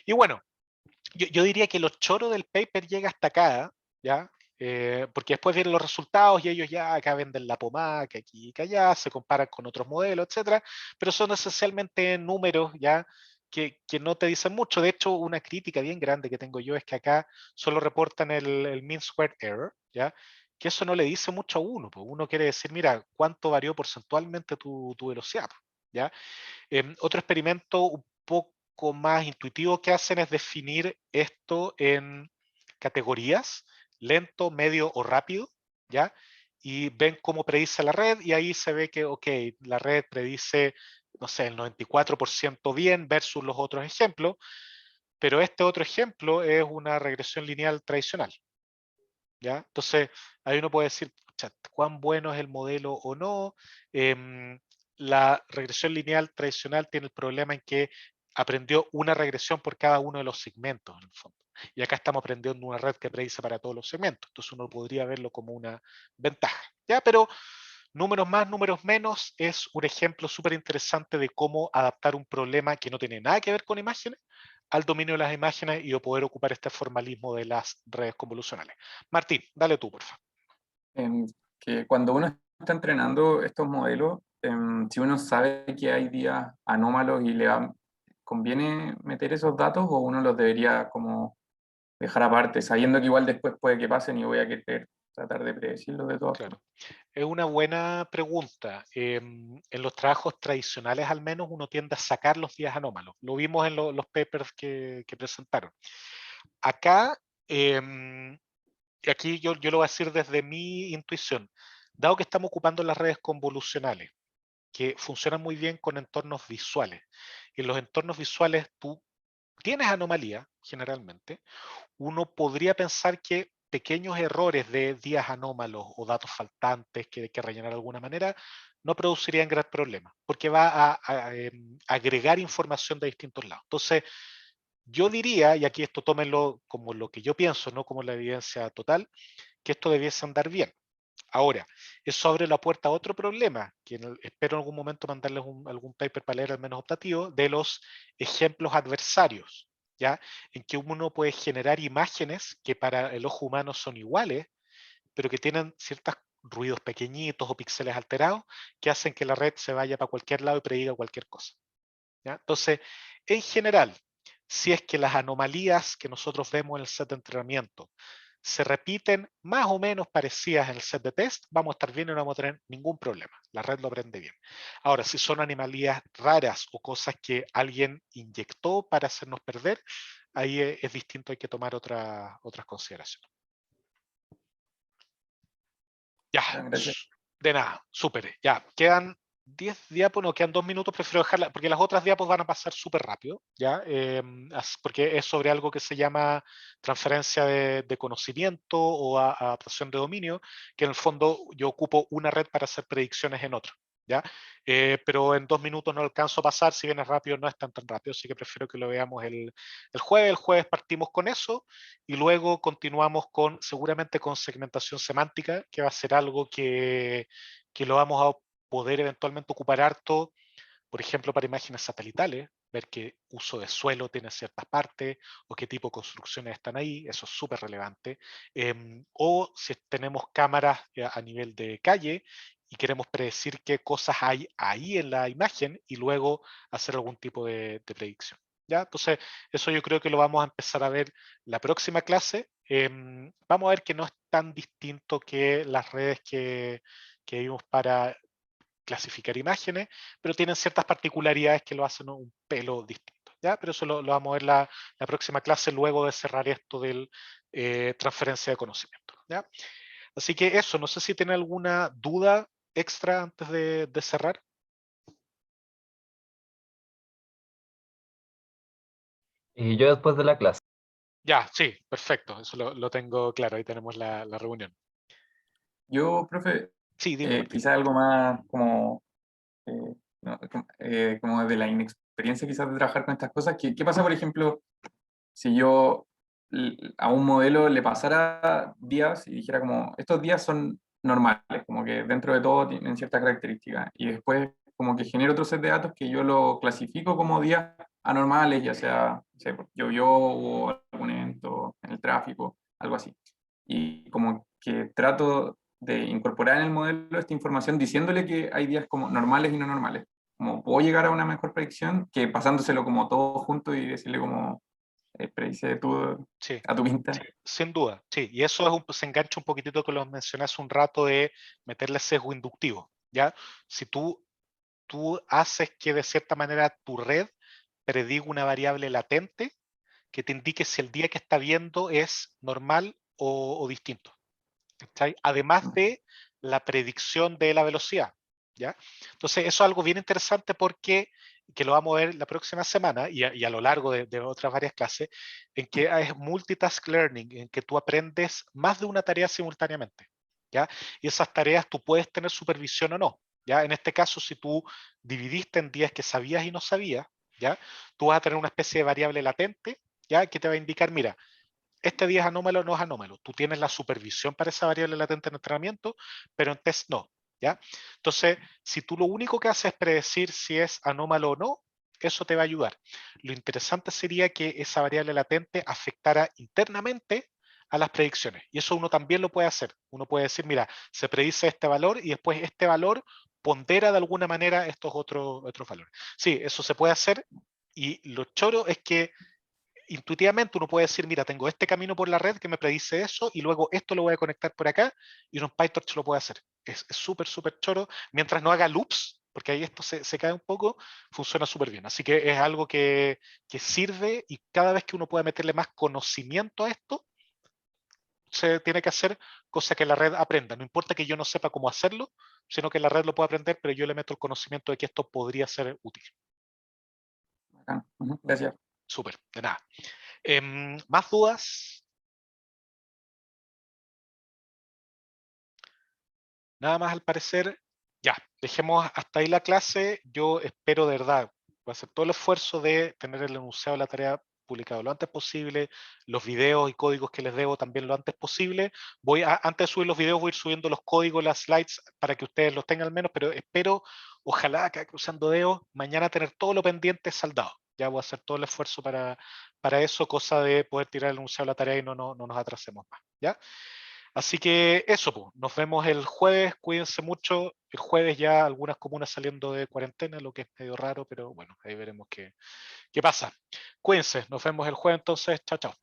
Y bueno, yo diría que lo choro del paper llega hasta acá, ¿ya? Porque después vienen los resultados y ellos ya acá venden la pomada, que aquí y que allá, se comparan con otros modelos, etcétera, pero son esencialmente números, ¿ya? Que no te dicen mucho. De hecho, una crítica bien grande que tengo yo es que acá solo reportan el mean squared error, ¿ya? Que eso no le dice mucho a uno, pues uno quiere decir, mira, cuánto varió porcentualmente tu velocidad, ¿ya? Otro experimento un poco más intuitivo que hacen es definir esto en categorías, lento, medio o rápido, ¿ya? Y ven cómo predice la red y ahí se ve que, ok, la red predice, no sé, el 94% bien versus los otros ejemplos, pero este otro ejemplo es una regresión lineal tradicional, ¿ya? Entonces, ahí uno puede decir, ¿cuán bueno es el modelo o no? La regresión lineal tradicional tiene el problema en que aprendió una regresión por cada uno de los segmentos, en el fondo. Y acá estamos aprendiendo una red que predice para todos los segmentos. Entonces uno podría verlo como una ventaja, ¿ya? Pero números más, números menos es un ejemplo súper interesante de cómo adaptar un problema que no tiene nada que ver con imágenes al dominio de las imágenes y poder ocupar este formalismo de las redes convolucionales. Martín, dale tú, por favor. Que cuando uno está entrenando estos modelos, si uno sabe que hay días anómalos y conviene meter esos datos o uno los debería como dejar aparte, sabiendo que igual después puede que pasen y voy a querer tratar de predecirlo de todas formas. Es una buena pregunta. En los trabajos tradicionales al menos uno tiende a sacar los días anómalos. Lo vimos en los papers que presentaron. Acá, aquí yo lo voy a decir desde mi intuición, dado que estamos ocupando las redes convolucionales, que funcionan muy bien con entornos visuales. En los entornos visuales tú tienes anomalía, generalmente. Uno podría pensar que pequeños errores de días anómalos o datos faltantes que hay que rellenar de alguna manera no producirían gran problema, porque va a agregar información de distintos lados. Entonces, yo diría, y aquí esto tómenlo como lo que yo pienso, no como la evidencia total, que esto debiese andar bien. Ahora, eso abre la puerta a otro problema, que espero en algún momento mandarles algún paper para leer al menos optativo, de los ejemplos adversarios, ¿ya? En que uno puede generar imágenes que para el ojo humano son iguales, pero que tienen ciertos ruidos pequeñitos o píxeles alterados que hacen que la red se vaya para cualquier lado y prediga cualquier cosa, ¿ya? Entonces, en general, si es que las anomalías que nosotros vemos en el set de entrenamiento se repiten más o menos parecidas en el set de test, vamos a estar bien y no vamos a tener ningún problema. La red lo aprende bien. Ahora, si son anomalías raras o cosas que alguien inyectó para hacernos perder, ahí es distinto, hay que tomar otras consideraciones. Ya, Gracias. de nada, súper. Ya, quedan 10 diapos, no, quedan 2 minutos, prefiero dejarla, porque las otras diapos van a pasar súper rápido, ¿ya? Porque es sobre algo que se llama transferencia de conocimiento o adaptación de dominio, que en el fondo yo ocupo una red para hacer predicciones en otra, ¿ya? Pero en 2 minutos no alcanzo a pasar, si bien es rápido, no es tan rápido, así que prefiero que lo veamos el jueves. El jueves partimos con eso y luego continuamos seguramente con segmentación semántica, que va a ser algo que lo vamos a poder eventualmente ocupar harto, por ejemplo, para imágenes satelitales, ver qué uso de suelo tiene ciertas partes o qué tipo de construcciones están ahí, eso es súper relevante. O si tenemos cámaras a nivel de calle y queremos predecir qué cosas hay ahí en la imagen y luego hacer algún tipo de predicción. ¿Ya? Entonces, eso yo creo que lo vamos a empezar a ver la próxima clase. Vamos a ver que no es tan distinto que las redes que vimos para clasificar imágenes, pero tienen ciertas particularidades que lo hacen un pelo distinto. ¿Ya? Pero eso lo vamos a ver la próxima clase luego de cerrar esto del transferencia de conocimiento. ¿Ya? Así que eso, no sé si tiene alguna duda extra antes de cerrar. Y yo después de la clase. Ya, sí, perfecto, eso lo tengo claro, ahí tenemos la reunión. Yo, profe, Sí, dime, Martín. quizá algo más como, no, como de la inexperiencia quizás de trabajar con estas cosas. ¿Qué pasa, por ejemplo, si yo a un modelo le pasara días y dijera como, estos días son normales, como que dentro de todo tienen ciertas características, y después como que genero otro set de datos que yo lo clasifico como días anormales, ya sea, no sé, llovió o algún evento en el tráfico, algo así. Y como que trato de incorporar en el modelo esta información diciéndole que hay días como normales y no normales. Como puedo llegar a una mejor predicción que pasándoselo como todo junto y decirle como, predice tú Sí, a tu pinta. sin duda, sí. Y eso se engancha un poquitito con lo que mencioné hace un rato de meterle sesgo inductivo, ¿ya? Si tú haces que de cierta manera tu red prediga una variable latente que te indique si el día que está viendo es normal o distinto. ¿Cachai? Además de la predicción de la velocidad. ¿Ya? Entonces, eso es algo bien interesante porque, que lo vamos a ver la próxima semana y a lo largo de otras varias clases, en que es multitask learning, en que tú aprendes más de una tarea simultáneamente. ¿Ya? Y esas tareas tú puedes tener supervisión o no. ¿Ya? En este caso, si tú dividiste en días que sabías y no sabías, ¿ya? Tú vas a tener una especie de variable latente, ¿ya? Que te va a indicar, mira, este día es anómalo o no es anómalo. Tú tienes la supervisión para esa variable latente en entrenamiento, pero en test no. ¿Ya? Entonces, si tú lo único que haces es predecir si es anómalo o no, eso te va a ayudar. Lo interesante sería que esa variable latente afectara internamente a las predicciones. Y eso uno también lo puede hacer. Uno puede decir, mira, se predice este valor y después este valor pondera de alguna manera estos otros valores. Sí, eso se puede hacer y lo choro es que intuitivamente uno puede decir, mira, tengo este camino por la red que me predice eso y luego esto lo voy a conectar por acá y uno en PyTorch lo puede hacer. Es súper, súper choro. Mientras no haga loops, porque ahí esto se cae un poco, funciona súper bien. Así que es algo que sirve y cada vez que uno puede meterle más conocimiento a esto, se tiene que hacer cosa que la red aprenda. No importa que yo no sepa cómo hacerlo, sino que la red lo pueda aprender, pero yo le meto el conocimiento de que esto podría ser útil. Bacán. Gracias. Súper, de nada. ¿Más dudas? Nada más al parecer. Ya, dejemos hasta ahí la clase. Yo espero de verdad, voy a hacer todo el esfuerzo de tener el enunciado de la tarea publicado lo antes posible, los videos y códigos que les debo también lo antes posible. Antes de subir los videos voy a ir subiendo los códigos, las slides para que ustedes los tengan al menos, pero espero, ojalá acá cruzando dedos, mañana tener todo lo pendiente saldado. Ya voy a hacer todo el esfuerzo para eso, cosa de poder tirar el enunciado de la tarea y no nos atrasemos más. ¿Ya? Así que eso, pues, nos vemos el jueves, cuídense mucho. El jueves ya algunas comunas saliendo de cuarentena, lo que es medio raro, pero bueno, ahí veremos qué pasa. Cuídense, nos vemos el jueves entonces, chao, chao.